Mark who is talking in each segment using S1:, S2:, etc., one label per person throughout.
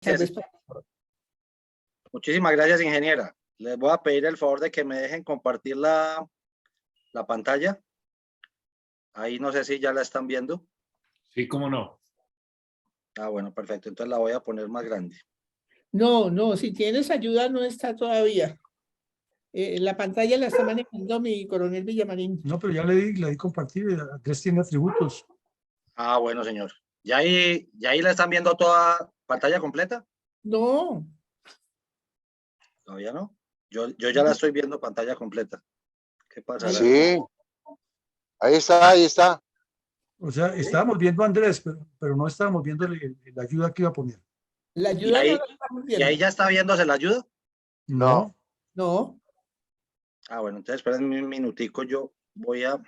S1: Tal vez
S2: Muchísimas gracias, ingeniera. Les voy a pedir el favor de que me dejen compartir la pantalla. Ahí no sé si ya la están viendo.
S3: Sí, cómo no.
S2: Ah, bueno, perfecto. Entonces la voy a poner más grande.
S1: no, si tienes ayuda no está todavía. La pantalla la está manejando mi coronel Villamarín.
S4: No, pero ya le di compartir. Andrés tiene atributos.
S2: Ah, bueno, señor. ¿Ya ahí la están viendo toda pantalla completa?
S1: No,
S2: Todavía no. Yo ya la estoy viendo pantalla completa. ¿Qué pasa?
S5: Sí, ahí está, ahí está.
S4: O sea, estábamos viendo a Andrés, pero no estábamos viendo la ayuda que iba a poner.
S1: la
S2: ¿Y
S1: ayuda no
S2: ahí,
S1: la estamos
S2: ¿Y ahí
S1: viendo.
S2: ya está viéndose la ayuda?
S4: No.
S1: No,
S2: Ah, bueno, entonces espérenme un minutico. Yo voy a...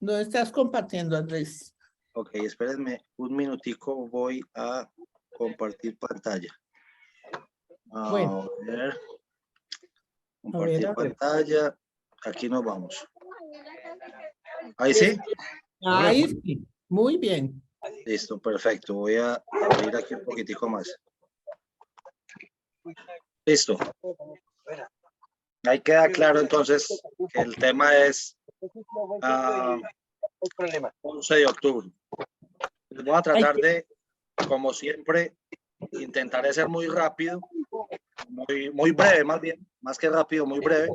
S1: no estás compartiendo, Andrés.
S2: Ok, espérenme un minutico. Voy a compartir pantalla.
S1: Bueno.
S2: A ver.
S1: A
S2: Compartir
S1: ver.
S2: pantalla. Aquí nos vamos. Ahí sí.
S1: Ahí sí, muy bien.
S2: Listo, perfecto. Voy a abrir aquí un poquitico más. Listo. Ahí queda claro entonces que el tema es 11 de octubre. Voy a tratar de, como siempre, intentaré ser muy rápido, muy breve más bien, más que rápido, muy breve,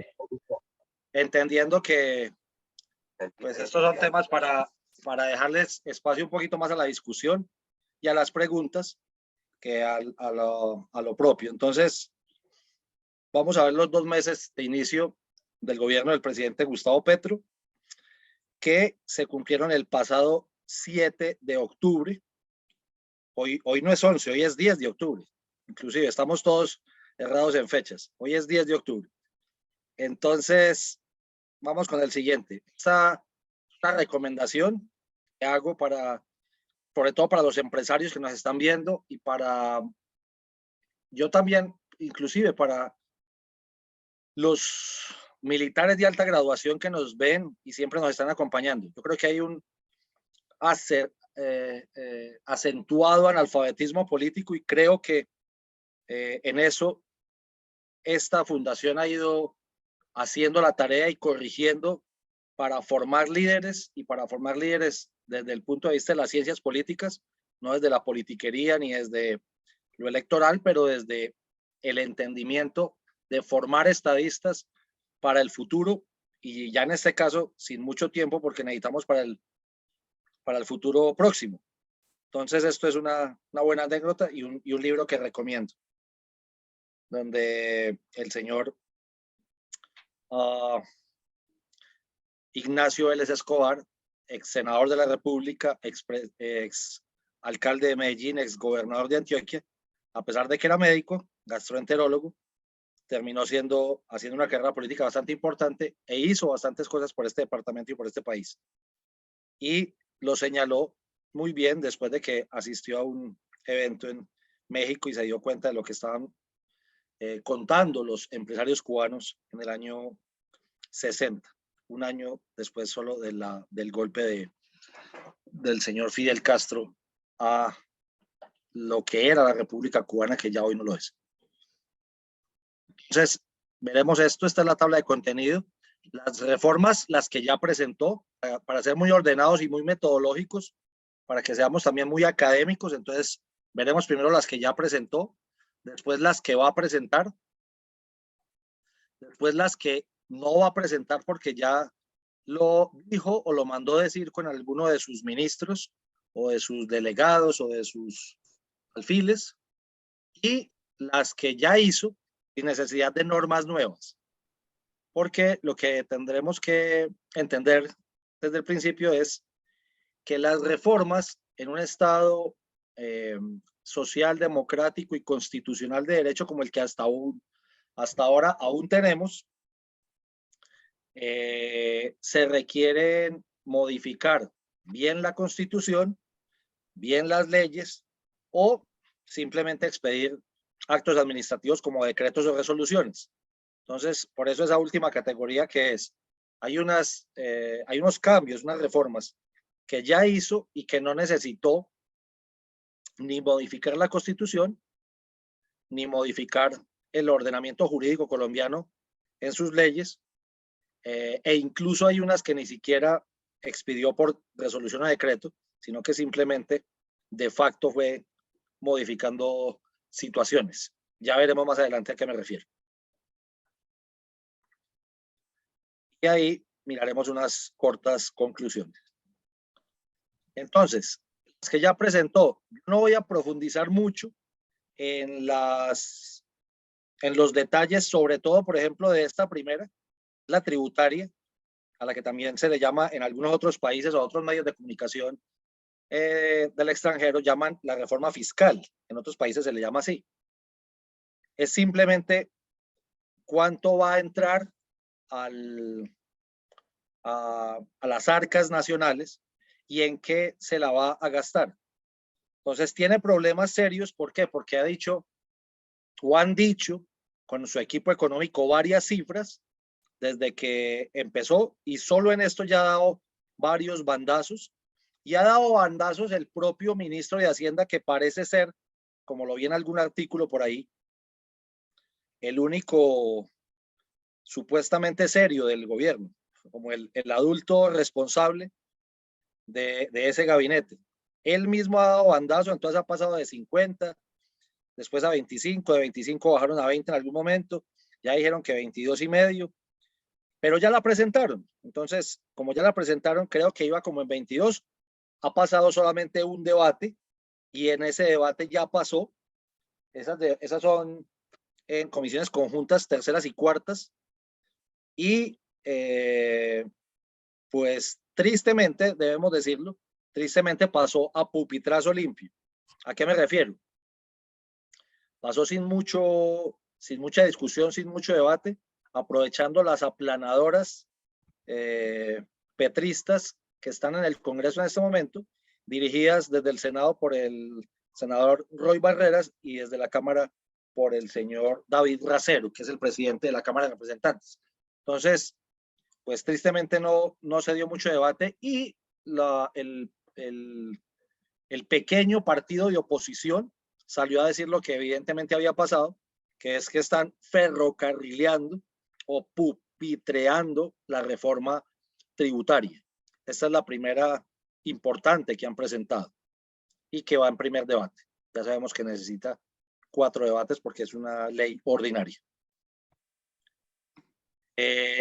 S2: entendiendo que pues estos son temas para dejarles espacio un poquito más a la discusión y a las preguntas que a lo propio. Entonces, vamos a ver los 2 meses de inicio del gobierno del presidente Gustavo Petro, que se cumplieron el pasado 7 de octubre. Hoy no es 11, hoy es 10 de octubre. Inclusive estamos todos errados en fechas. Hoy es 10 de octubre. Entonces, vamos con el siguiente. Esta recomendación que hago sobre todo para los empresarios que nos están viendo y yo también, inclusive para los militares de alta graduación que nos ven y siempre nos están acompañando. Yo creo que hay un acentuado analfabetismo político y creo que en eso esta fundación ha ido haciendo la tarea y corrigiendo para formar líderes y para formar líderes desde el punto de vista de las ciencias políticas, no desde la politiquería ni desde lo electoral, pero desde el entendimiento de formar estadistas para el futuro y ya en este caso sin mucho tiempo porque necesitamos para el futuro próximo. Entonces esto es una buena anécdota y un libro que recomiendo, donde el señor Ignacio Vélez Escobar, ex senador de la República, ex alcalde de Medellín, ex gobernador de Antioquia, a pesar de que era médico, gastroenterólogo, terminó haciendo una carrera política bastante importante e hizo bastantes cosas por este departamento y por este país. Y lo señaló muy bien después de que asistió a un evento en México y se dio cuenta de lo que estaban contando los empresarios cubanos en el año 60, un año después solo del golpe del señor Fidel Castro a lo que era la República Cubana, que ya hoy no lo es. Entonces, veremos esto. Esta es la tabla de contenido. Las reformas, las que ya presentó, para ser muy ordenados y muy metodológicos, para que seamos también muy académicos. Entonces, veremos primero las que ya presentó, después las que va a presentar, después las que no va a presentar porque ya lo dijo o lo mandó decir con alguno de sus ministros o de sus delegados o de sus alfiles, y las que ya hizo sin necesidad de normas nuevas. Porque lo que tendremos que entender desde el principio es que las reformas en un Estado social, democrático y constitucional de derecho como el que hasta ahora aún tenemos, se requieren modificar bien la Constitución, bien las leyes o simplemente expedir actos administrativos como decretos o resoluciones. Entonces, por eso esa última categoría que hay unos cambios, unas reformas que ya hizo y que no necesitó ni modificar la Constitución ni modificar el ordenamiento jurídico colombiano en sus leyes, e incluso hay unas que ni siquiera expidió por resolución a decreto, sino que simplemente de facto fue modificando situaciones. Ya veremos más adelante a qué me refiero. Y ahí miraremos unas cortas conclusiones. Entonces, las que ya presentó, no voy a profundizar mucho en los detalles, sobre todo, por ejemplo, de esta primera, la tributaria, a la que también se le llama en algunos otros países o otros medios de comunicación del extranjero, llaman la reforma fiscal. En otros países se le llama así. Es simplemente cuánto va a entrar a las arcas nacionales y en qué se la va a gastar. Entonces tiene problemas serios. ¿Por qué? Porque ha dicho o han dicho con su equipo económico varias cifras desde que empezó, y solo en esto ya ha dado varios bandazos, y ha dado bandazos el propio ministro de Hacienda, que parece ser, como lo vi en algún artículo por ahí, el único supuestamente serio del gobierno, como el adulto responsable de ese gabinete. Él mismo ha dado bandazo, entonces ha pasado de 50, después a 25, de 25 bajaron a 20 en algún momento, ya dijeron que 22,5, pero ya la presentaron. Entonces, como ya la presentaron, creo que iba como en 22, ha pasado solamente un debate, y en ese debate ya pasó. Esas son en comisiones conjuntas, terceras y cuartas, y pues tristemente, debemos decirlo, tristemente pasó a pupitrazo limpio. ¿A qué me refiero? Pasó sin mucha discusión, sin mucho debate, aprovechando las aplanadoras petristas que están en el Congreso en este momento, dirigidas desde el Senado por el senador Roy Barreras y desde la Cámara por el señor David Racero, que es el presidente de la Cámara de Representantes. Entonces, pues tristemente no se dio mucho debate, y el pequeño partido de oposición salió a decir lo que evidentemente había pasado, que es que están ferrocarrileando o pupitreando la reforma tributaria. Esta es la primera importante que han presentado y que va en primer debate. Ya sabemos que necesita 4 debates porque es una ley ordinaria.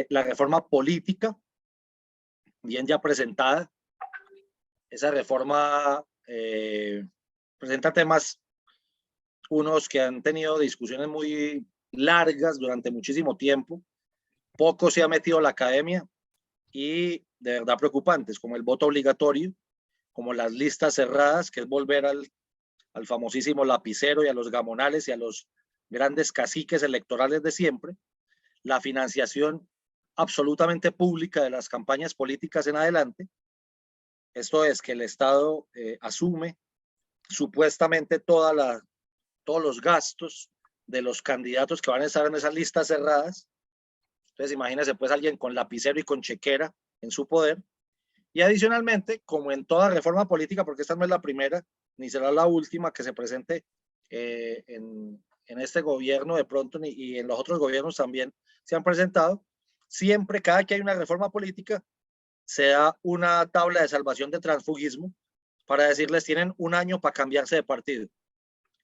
S2: La reforma política, bien ya presentada. Esa reforma presenta temas, unos que han tenido discusiones muy largas durante muchísimo tiempo. Poco se ha metido la academia, y de verdad preocupantes, como el voto obligatorio, como las listas cerradas, que es volver al famosísimo lapicero y a los gamonales y a los grandes caciques electorales de siempre, la financiación absolutamente pública de las campañas políticas en adelante. Esto es que el Estado asume supuestamente todos los gastos de los candidatos que van a estar en esas listas cerradas. Entonces imagínense pues alguien con lapicero y con chequera en su poder. Y adicionalmente, como en toda reforma política, porque esta no es la primera ni será la última que se presente en este gobierno de pronto, y en los otros gobiernos también se han presentado, siempre cada que hay una reforma política se da una tabla de salvación de transfugismo para decirles tienen un año para cambiarse de partido.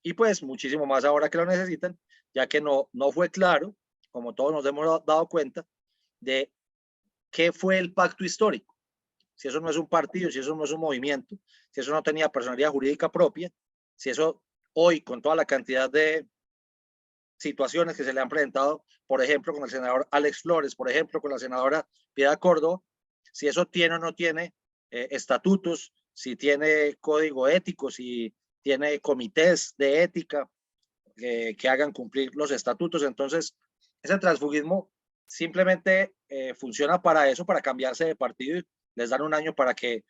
S2: Y pues muchísimo más ahora que lo necesitan, ya que no fue claro, como todos nos hemos dado cuenta, de qué fue el pacto histórico. Si eso no es un partido, si eso no es un movimiento, si eso no tenía personalidad jurídica propia, si eso hoy, con toda la cantidad de situaciones que se le han presentado, por ejemplo, con el senador Alex Flores, por ejemplo, con la senadora Piedad Córdoba, si eso tiene o no tiene estatutos, si tiene código ético, si tiene comités de ética que hagan cumplir los estatutos. Entonces, ese transfugismo simplemente funciona para eso, para cambiarse de partido, y les dan un año para que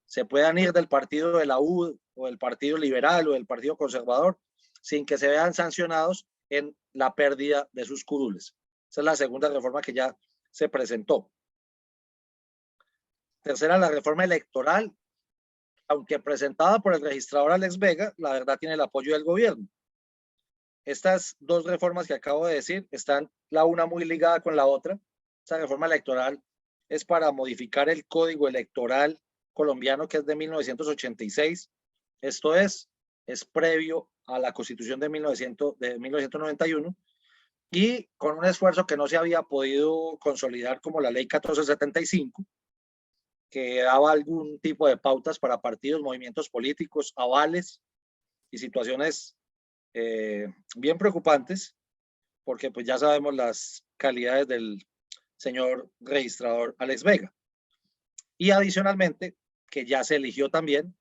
S2: se puedan ir del partido de la U o del Partido Liberal o del Partido Conservador sin que se vean sancionados en la pérdida de sus curules. Esa es la segunda reforma que ya se presentó. Tercera, la reforma electoral, aunque presentada por el registrador Alex Vega, la verdad tiene el apoyo del gobierno. Estas dos reformas que acabo de decir están la una muy ligada con la otra. Esta reforma electoral es para modificar el código electoral colombiano, que es de 1986. Esto es previo a la Constitución de 1991, y con un esfuerzo que no se había podido consolidar, como la ley 1475, que daba algún tipo de pautas para partidos, movimientos políticos, avales y situaciones bien preocupantes, porque pues ya sabemos las calidades del señor registrador Alex Vega. Y adicionalmente, que ya se eligió también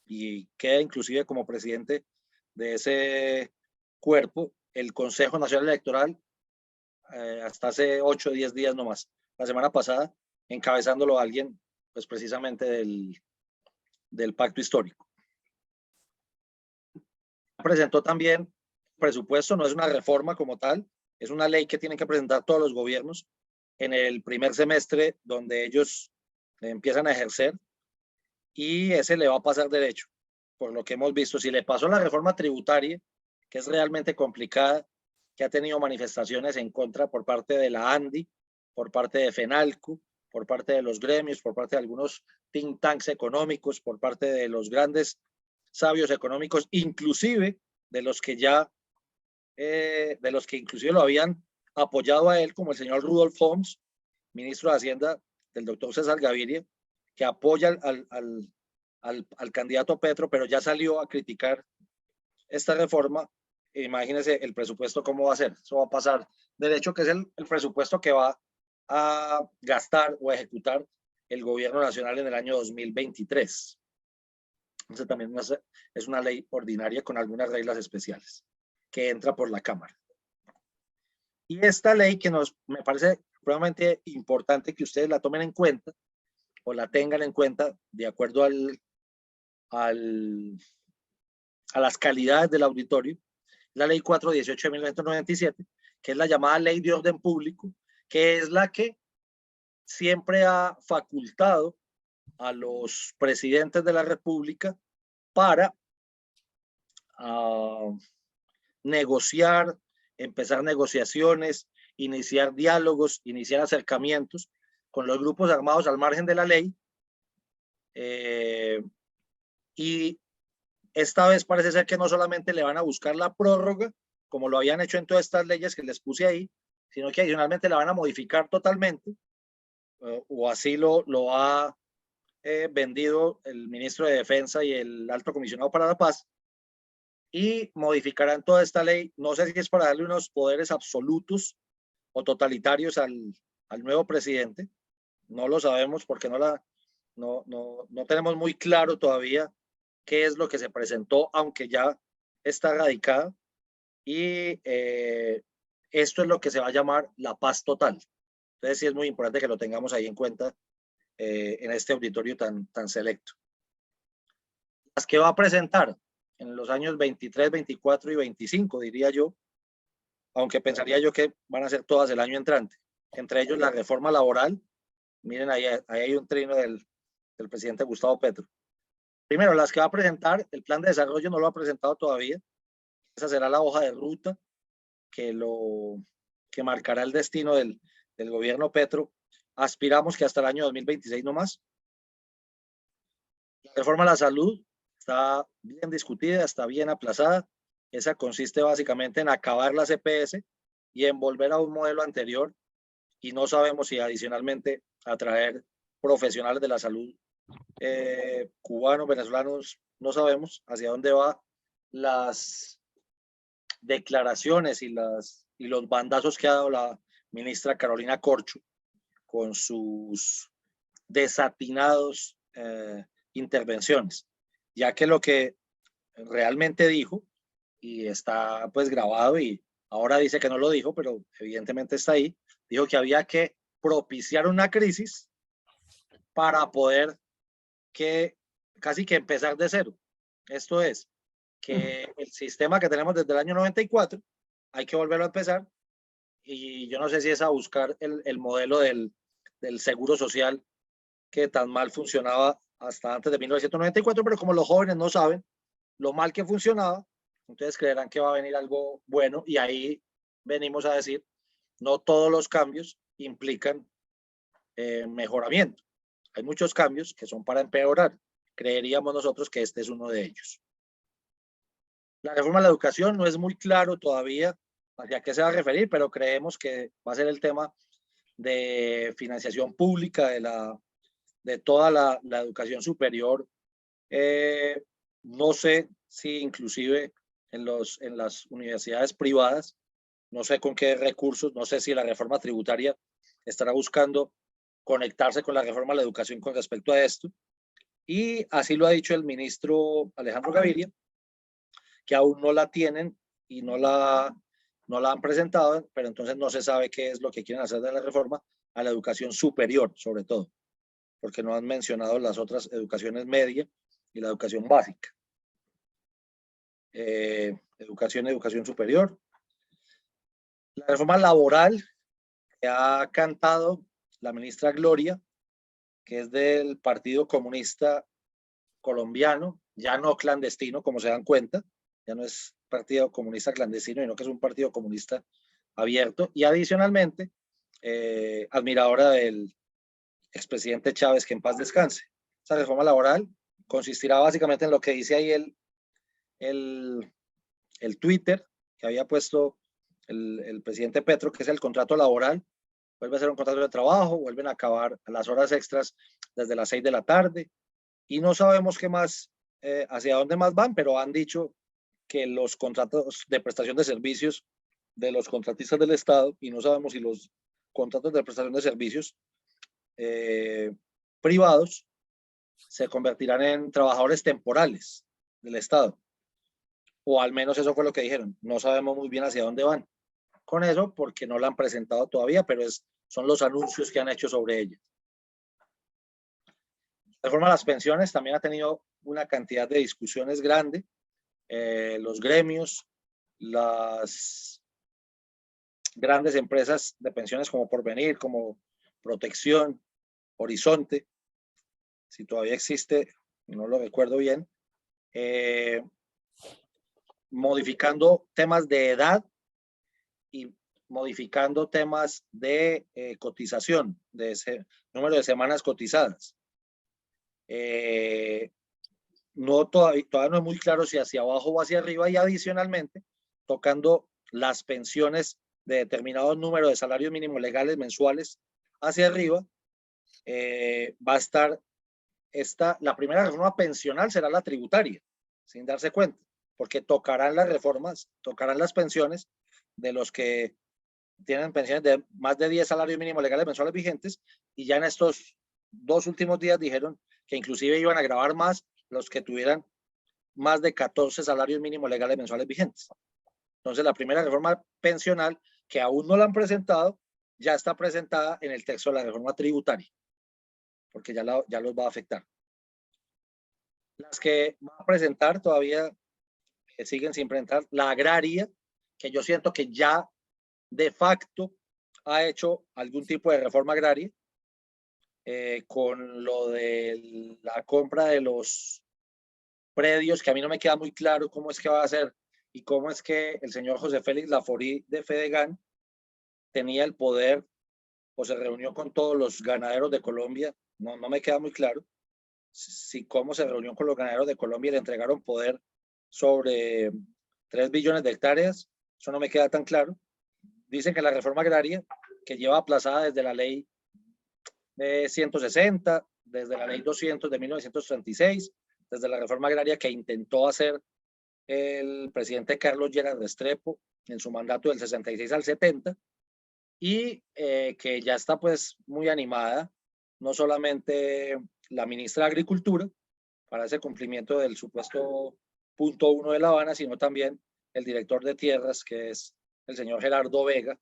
S2: y queda inclusive como presidente de ese cuerpo el Consejo Nacional Electoral, hasta hace 8 o 10 días nomás, la semana pasada, encabezándolo alguien pues precisamente del pacto histórico. Presentó también presupuesto, no es una reforma como tal, es una ley que tienen que presentar todos los gobiernos en el primer semestre donde ellos empiezan a ejercer, y ese le va a pasar derecho, por lo que hemos visto. Si le pasó la reforma tributaria, que es realmente complicada, que ha tenido manifestaciones en contra por parte de la ANDI, por parte de FENALCO, por parte de los gremios, por parte de algunos think tanks económicos, por parte de los grandes sabios económicos, inclusive de los que inclusive lo habían apoyado a él, como el señor Rudolf Homs, ministro de Hacienda del doctor César Gaviria, que apoya al candidato Petro, pero ya salió a criticar esta reforma. Imagínense el presupuesto cómo va a ser. Eso va a pasar derecho, que es el presupuesto que va a gastar o ejecutar el gobierno nacional en el año 2023. Entonces también es una ley ordinaria con algunas reglas especiales que entra por la Cámara. Y esta ley, que me parece realmente importante que ustedes la tomen en cuenta o la tengan en cuenta de acuerdo a las calidades del auditorio, la ley 418 de 1997, que es la llamada Ley de Orden Público, que es la que siempre ha facultado a los presidentes de la República para negociar, empezar negociaciones, iniciar diálogos, iniciar acercamientos con los grupos armados al margen de la ley. Y esta vez parece ser que no solamente le van a buscar la prórroga, como lo habían hecho en todas estas leyes que les puse ahí, sino que adicionalmente la van a modificar totalmente, o así lo ha vendido el ministro de Defensa y el alto comisionado para la paz, y modificarán toda esta ley. No sé si es para darle unos poderes absolutos o totalitarios al nuevo presidente, no lo sabemos porque no tenemos muy claro todavía qué es lo que se presentó, aunque ya está radicada, y esto es lo que se va a llamar la paz total. Entonces sí es muy importante que lo tengamos ahí en cuenta en este auditorio tan selecto. Las que va a presentar en los años 23, 24 y 25, diría yo, aunque pensaría yo que van a ser todas el año entrante, entre ellos la reforma laboral. Miren, ahí hay un trino del presidente Gustavo Petro. Primero, las que va a presentar, el plan de desarrollo no lo ha presentado todavía. Esa será la hoja de ruta que marcará el destino del gobierno Petro. Aspiramos que hasta el año 2026 no más. La reforma a la salud está bien discutida, está bien aplazada. Esa consiste básicamente en acabar la CPS y en volver a un modelo anterior, y no sabemos si adicionalmente atraer profesionales de la salud cubanos, venezolanos. No sabemos hacia dónde va las declaraciones y los bandazos que ha dado la ministra Carolina Corcho con sus desatinados intervenciones, ya que lo que realmente dijo, y está pues grabado, y ahora dice que no lo dijo, pero evidentemente está ahí, dijo que había que propiciar una crisis para poder casi que empezar de cero. Esto es, que el sistema que tenemos desde el año 94 hay que volverlo a empezar, y yo no sé si es a buscar el modelo del seguro social que tan mal funcionaba hasta antes de 1994, pero como los jóvenes no saben lo mal que funcionaba, entonces creerán que va a venir algo bueno, y ahí venimos a decir, no todos los cambios implican mejoramiento. Hay muchos cambios que son para empeorar. Creeríamos nosotros que este es uno de ellos. La reforma de la educación no es muy claro todavía hacia qué se va a referir, pero creemos que va a ser el tema de financiación pública de toda la educación superior. No sé si inclusive en las universidades privadas, no sé con qué recursos, no sé si la reforma tributaria estará buscando conectarse con la reforma de la educación con respecto a esto. Y así lo ha dicho el ministro Alejandro Gaviria, que aún no la tienen y no la han presentado, pero entonces no se sabe qué es lo que quieren hacer de la reforma a la educación superior, sobre todo, porque no han mencionado las otras educaciones media y la educación básica. Educación superior. La reforma laboral que ha cantado la ministra Gloria, que es del Partido Comunista Colombiano, ya no clandestino, como se dan cuenta, ya no es Partido Comunista clandestino, sino que es un Partido Comunista abierto, y adicionalmente, admiradora del expresidente Chávez, que en paz descanse. Esa reforma laboral consistirá básicamente en lo que dice ahí el Twitter que había puesto el presidente Petro, que es el contrato laboral. Vuelve a ser un contrato de trabajo, vuelven a acabar las horas extras desde las 6 de la tarde, y no sabemos qué más, hacia dónde más van, pero han dicho que los contratos de prestación de servicios de los contratistas del Estado, y no sabemos si los contratos de prestación de servicios privados se convertirán en trabajadores temporales del Estado, o al menos eso fue lo que dijeron. No sabemos muy bien hacia dónde van con eso, porque no la han presentado todavía, pero son los anuncios que han hecho sobre ella. La reforma de las pensiones también ha tenido una cantidad de discusiones grande. Los gremios, las grandes empresas de pensiones como Porvenir, como Protección, Horizonte, si todavía existe, no lo recuerdo bien, modificando temas de edad y modificando temas de cotización, de ese número de semanas cotizadas. Todavía no es muy claro si hacia abajo o hacia arriba, y adicionalmente tocando las pensiones de determinado número de salarios mínimos legales mensuales hacia arriba. Va a estar la primera reforma pensional será la tributaria, sin darse cuenta, porque tocarán las reformas, tocarán las pensiones de los que tienen pensiones de más de 10 salarios mínimos legales mensuales vigentes, y ya en estos 2 últimos días dijeron que inclusive iban a gravar más los que tuvieran más de 14 salarios mínimos legales mensuales vigentes. Entonces, la primera reforma pensional, que aún no la han presentado, ya está presentada en el texto de la reforma tributaria, porque ya los va a afectar. Las que va a presentar todavía siguen sin presentar. La agraria, que yo siento que ya de facto ha hecho algún tipo de reforma agraria, con lo de la compra de los predios, que a mí no me queda muy claro cómo es que va a hacer y cómo es que el señor José Félix Laforí de Fedegan tenía el poder o se reunió con todos los ganaderos de Colombia. No me queda muy claro si cómo se reunió con los ganaderos de Colombia y le entregaron poder sobre 3 billones de hectáreas. Eso no me queda tan claro. Dicen que la reforma agraria, que lleva aplazada desde la ley 160, desde la ley 200 de 1936, desde la reforma agraria que intentó hacer el presidente Carlos Lleras Restrepo en su mandato del 66 al 70, y que ya está pues muy animada, no solamente la ministra de Agricultura para ese cumplimiento del supuesto punto 1 de La Habana, sino también el director de tierras, que es el señor Gerardo Vega,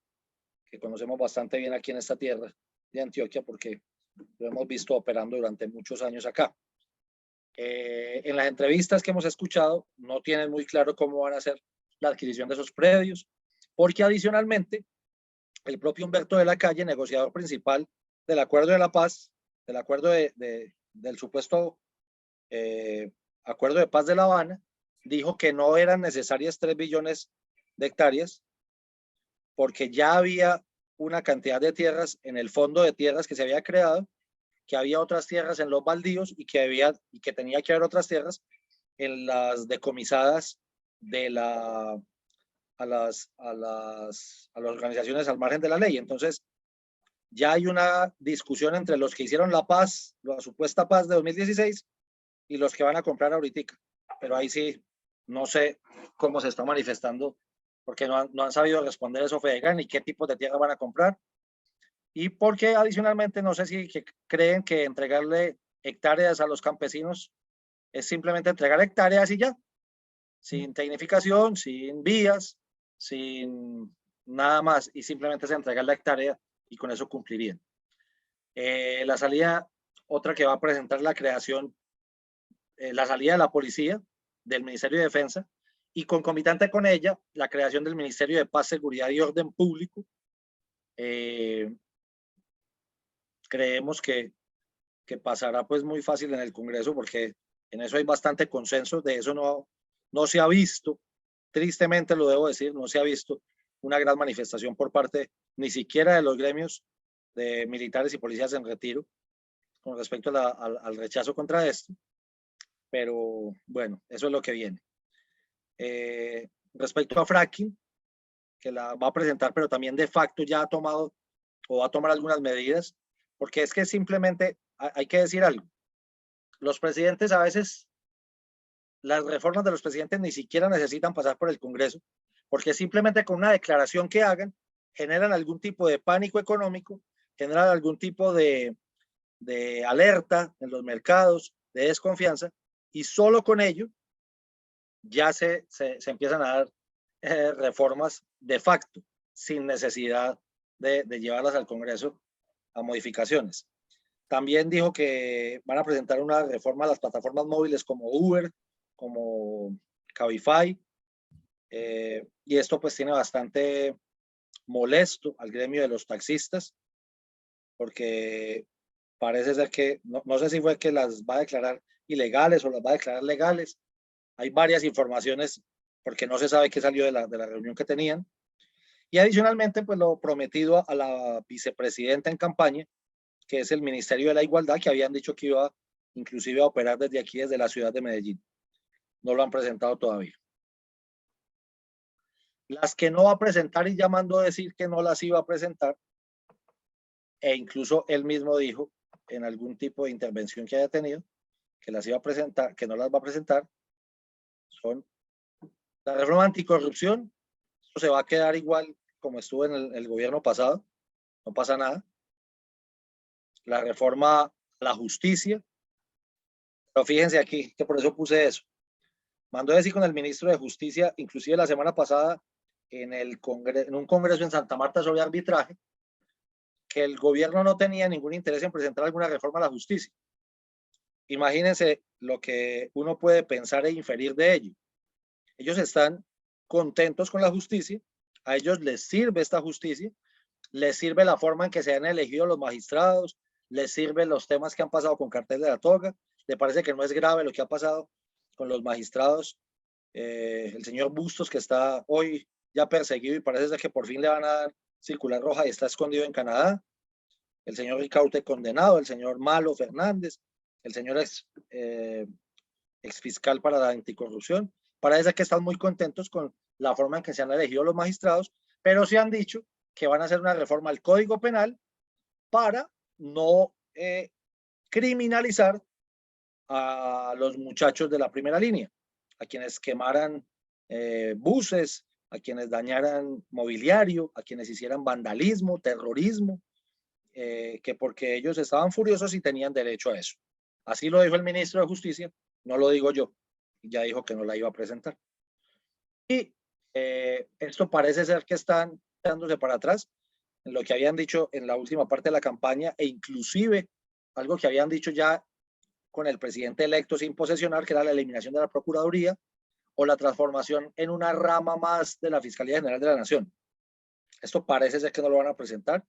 S2: que conocemos bastante bien aquí en esta tierra de Antioquia, porque lo hemos visto operando durante muchos años acá. En las entrevistas que hemos escuchado, no tienen muy claro cómo van a hacer la adquisición de esos predios, porque adicionalmente, el propio Humberto de la Calle, negociador principal del Acuerdo de la Paz, del acuerdo del supuesto Acuerdo de Paz de La Habana, dijo que no eran necesarias 3 billones de hectáreas porque ya había una cantidad de tierras en el fondo de tierras que se había creado, que había otras tierras en los baldíos y que tenía que haber otras tierras en las decomisadas de a las organizaciones al margen de la ley. Entonces, ya hay una discusión entre los que hicieron la paz, la supuesta paz de 2016, y los que van a comprar ahorita. Pero ahí sí, no sé cómo se está manifestando, porque no han sabido responder eso Fedegan y qué tipo de tierra van a comprar. Y porque adicionalmente no sé si creen que entregarle hectáreas a los campesinos es simplemente entregar hectáreas y ya, sin tecnificación, sin vías, sin nada más, y simplemente se entregar la hectárea y con eso cumplirían. La salida, otra que va a presentar la creación, la salida de la policía, del Ministerio de Defensa, y concomitante con ella, la creación del Ministerio de Paz, Seguridad y Orden Público. Creemos que pasará pues muy fácil en el Congreso porque en eso hay bastante consenso, de eso no se ha visto, tristemente lo debo decir, no se ha visto una gran manifestación por parte ni siquiera de los gremios de militares y policías en retiro con respecto al rechazo contra esto, pero bueno, eso es lo que viene. Respecto a fracking, que la va a presentar, pero también de facto ya ha tomado o va a tomar algunas medidas, porque es que simplemente hay que decir algo. Los presidentes a veces, las reformas de los presidentes ni siquiera necesitan pasar por el Congreso, porque simplemente con una declaración que hagan, generan algún tipo de pánico económico, generan algún tipo de alerta en los mercados, de desconfianza, y solo con ello ya se empiezan a dar reformas de facto, sin necesidad de llevarlas al Congreso a modificaciones. También dijo que van a presentar una reforma a las plataformas móviles como Uber, como Cabify, y esto pues tiene bastante molesto al gremio de los taxistas, porque parece ser que, no sé si fue que las va a declarar ilegales o las va a declarar legales. Hay varias informaciones porque no se sabe qué salió de la reunión que tenían. Y adicionalmente, pues lo prometido a la vicepresidenta en campaña, que es el Ministerio de la Igualdad, que habían dicho que iba inclusive a operar desde aquí, desde la ciudad de Medellín. No lo han presentado todavía. Las que no va a presentar y ya mandó a decir que no las iba a presentar, e incluso él mismo dijo en algún tipo de intervención que haya tenido, que las iba a presentar, que no las va a presentar, son la reforma anticorrupción. Esto se va a quedar igual como estuvo en el gobierno pasado, no pasa nada. La reforma a la justicia, pero fíjense aquí, que por eso puse eso. Mandó a decir con el ministro de Justicia, inclusive la semana pasada, en un congreso en Santa Marta sobre arbitraje, que el gobierno no tenía ningún interés en presentar alguna reforma a la justicia. Imagínense lo que uno puede pensar e inferir de ello. Ellos están contentos con la justicia, a ellos les sirve esta justicia, les sirve la forma en que se han elegido los magistrados, les sirven los temas que han pasado con Cartel de la Toga, le parece que no es grave lo que ha pasado con los magistrados, el señor Bustos que está hoy ya perseguido y parece que por fin le van a dar circular roja y está escondido en Canadá, el señor Ricaurte condenado, el señor Malo Fernández, el señor ex fiscal para la anticorrupción, parece que están muy contentos con la forma en que se han elegido los magistrados, pero se han dicho que van a hacer una reforma al Código Penal para no criminalizar a los muchachos de la primera línea, a quienes quemaran buses, a quienes dañaran mobiliario, a quienes hicieran vandalismo, terrorismo, que porque ellos estaban furiosos y tenían derecho a eso. Así lo dijo el ministro de Justicia, no lo digo yo, ya dijo que no la iba a presentar. Y esto parece ser que están dándose para atrás en lo que habían dicho en la última parte de la campaña e inclusive algo que habían dicho ya con el presidente electo sin posesionar, que era la eliminación de la Procuraduría o la transformación en una rama más de la Fiscalía General de la Nación. Esto parece ser que no lo van a presentar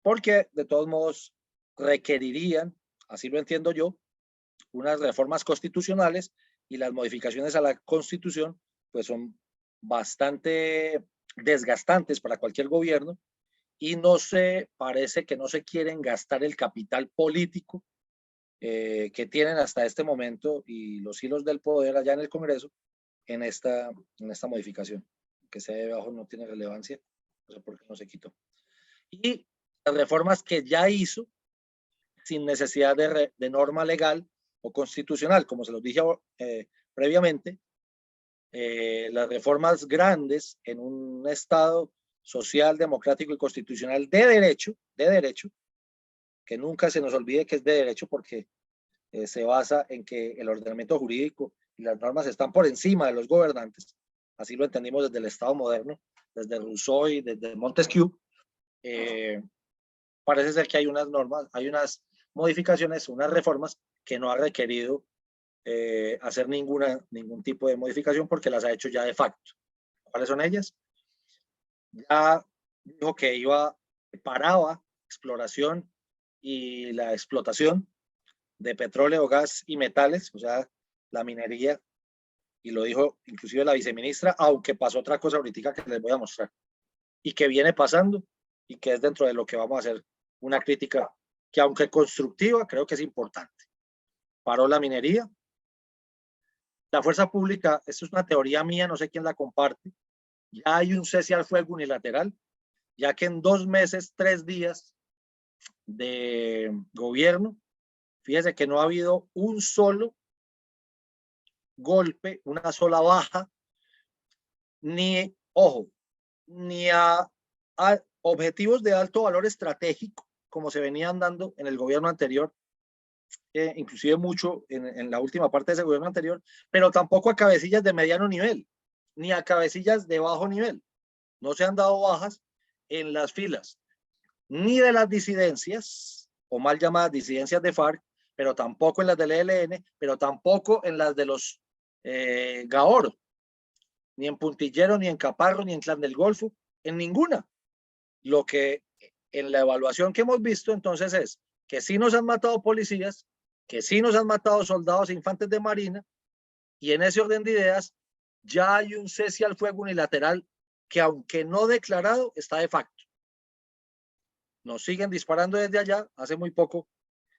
S2: porque de todos modos requerirían, así lo entiendo yo, unas reformas constitucionales y las modificaciones a la Constitución pues son bastante desgastantes para cualquier gobierno y parece que no se quieren gastar el capital político que tienen hasta este momento y los hilos del poder allá en el Congreso en esta modificación. Que sea debajo no tiene relevancia, no sé por qué no se quitó. Y las reformas que ya hizo sin necesidad de norma legal o constitucional, como se los dije previamente, las reformas grandes en un Estado social, democrático y constitucional de derecho, que nunca se nos olvide que es de derecho porque se basa en que el ordenamiento jurídico y las normas están por encima de los gobernantes. Así lo entendimos desde el Estado moderno, desde Rousseau y desde Montesquieu. Parece ser que hay unas normas, hay unas modificaciones, unas reformas que no ha requerido hacer ningún tipo de modificación porque las ha hecho ya de facto. ¿Cuáles son ellas? Ya dijo que paraba exploración y la explotación de petróleo, gas y metales, o sea, la minería, y lo dijo inclusive la viceministra, aunque pasó otra cosa ahorita que les voy a mostrar, y que viene pasando, y que es dentro de lo que vamos a hacer una crítica, que aunque constructiva, creo que es importante. Paró la minería. La fuerza pública, esto es una teoría mía, no sé quién la comparte, ya hay un cese al fuego unilateral, ya que en 2 meses, 3 días de gobierno, fíjese que no ha habido un solo golpe, una sola baja, ni, ojo, ni a objetivos de alto valor estratégico, como se venían dando en el gobierno anterior, inclusive mucho en la última parte de ese gobierno anterior, pero tampoco a cabecillas de mediano nivel, ni a cabecillas de bajo nivel. No se han dado bajas en las filas, ni de las disidencias, o mal llamadas disidencias de FARC, pero tampoco en las del ELN, pero tampoco en las de los Gaoro, ni en Puntillero, ni en Caparro, ni en Clan del Golfo, en ninguna. Lo que en la evaluación que hemos visto entonces es que sí nos han matado policías, que sí nos han matado soldados e infantes de marina, y en ese orden de ideas ya hay un cese al fuego unilateral que aunque no declarado está de facto. Nos siguen disparando desde allá, hace muy poco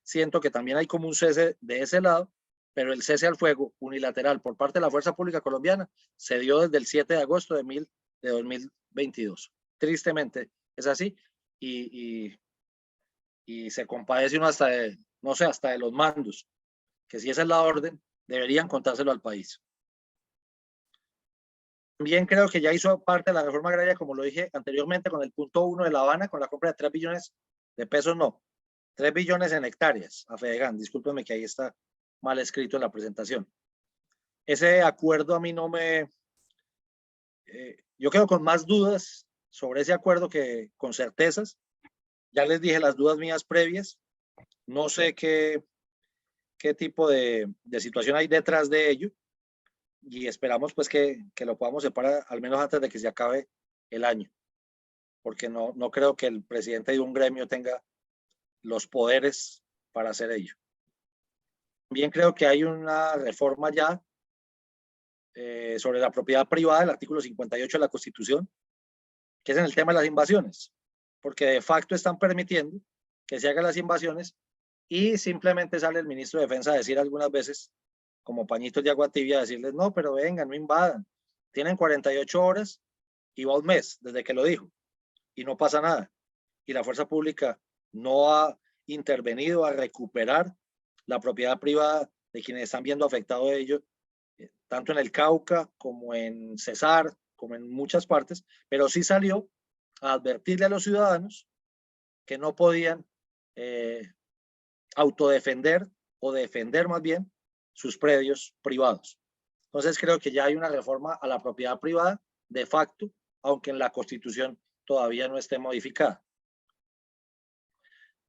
S2: siento que también hay como un cese de ese lado, pero el cese al fuego unilateral por parte de la Fuerza Pública Colombiana se dio desde el 7 de agosto de 2022. Tristemente es así y se compadece uno hasta de, no sé, hasta de los mandos, que si esa es la orden, deberían contárselo al país. También creo que ya hizo parte de la reforma agraria, como lo dije anteriormente, con el punto 1 de La Habana, con la compra de 3 billones de pesos, no, 3 billones en hectáreas a Fedegan. Discúlpenme que ahí está mal escrito en la presentación. Ese acuerdo a mí no me... yo quedo con más dudas sobre ese acuerdo que con certezas. Ya les dije las dudas mías previas. No sé qué tipo de situación hay detrás de ello. Y esperamos pues que lo podamos separar al menos antes de que se acabe el año. Porque no creo que el presidente de un gremio tenga los poderes para hacer ello. También creo que hay una reforma ya sobre la propiedad privada, el artículo 58 de la Constitución, que es en el tema de las invasiones, porque de facto están permitiendo que se hagan las invasiones y simplemente sale el ministro de Defensa a decir algunas veces, como pañitos de agua tibia, a decirles, no, pero vengan, no invadan, tienen 48 horas y va un mes desde que lo dijo y no pasa nada. Y la fuerza pública no ha intervenido a recuperar la propiedad privada de quienes están viendo afectado ello, tanto en el Cauca como en Cesar, como en muchas partes, pero sí salió a advertirle a los ciudadanos que no podían autodefender o defender más bien sus predios privados. Entonces creo que ya hay una reforma a la propiedad privada de facto, aunque en la Constitución todavía no esté modificada.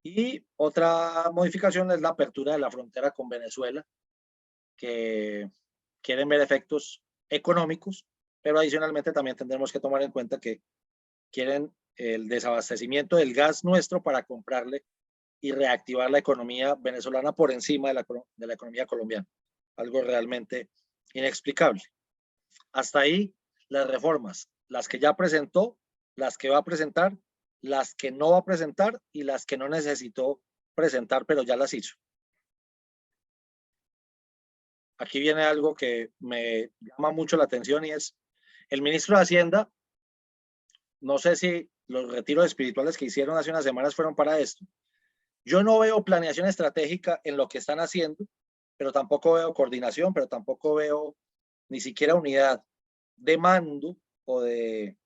S2: Y otra modificación es la apertura de la frontera con Venezuela, que quieren ver efectos económicos, pero adicionalmente también tendremos que tomar en cuenta que quieren el desabastecimiento del gas nuestro para comprarle y reactivar la economía venezolana por encima de la economía colombiana. Algo realmente Inexplicable. Hasta ahí las reformas, las que ya presentó, las que va a presentar, las que no va a presentar y las que no necesitó presentar, pero ya las hizo. Aquí viene algo que me llama mucho la atención y es el ministro de Hacienda. No sé si los retiros espirituales que hicieron hace unas semanas fueron para esto. Yo no veo planeación estratégica en lo que están haciendo, pero tampoco veo coordinación, pero tampoco veo ni siquiera unidad de mando o de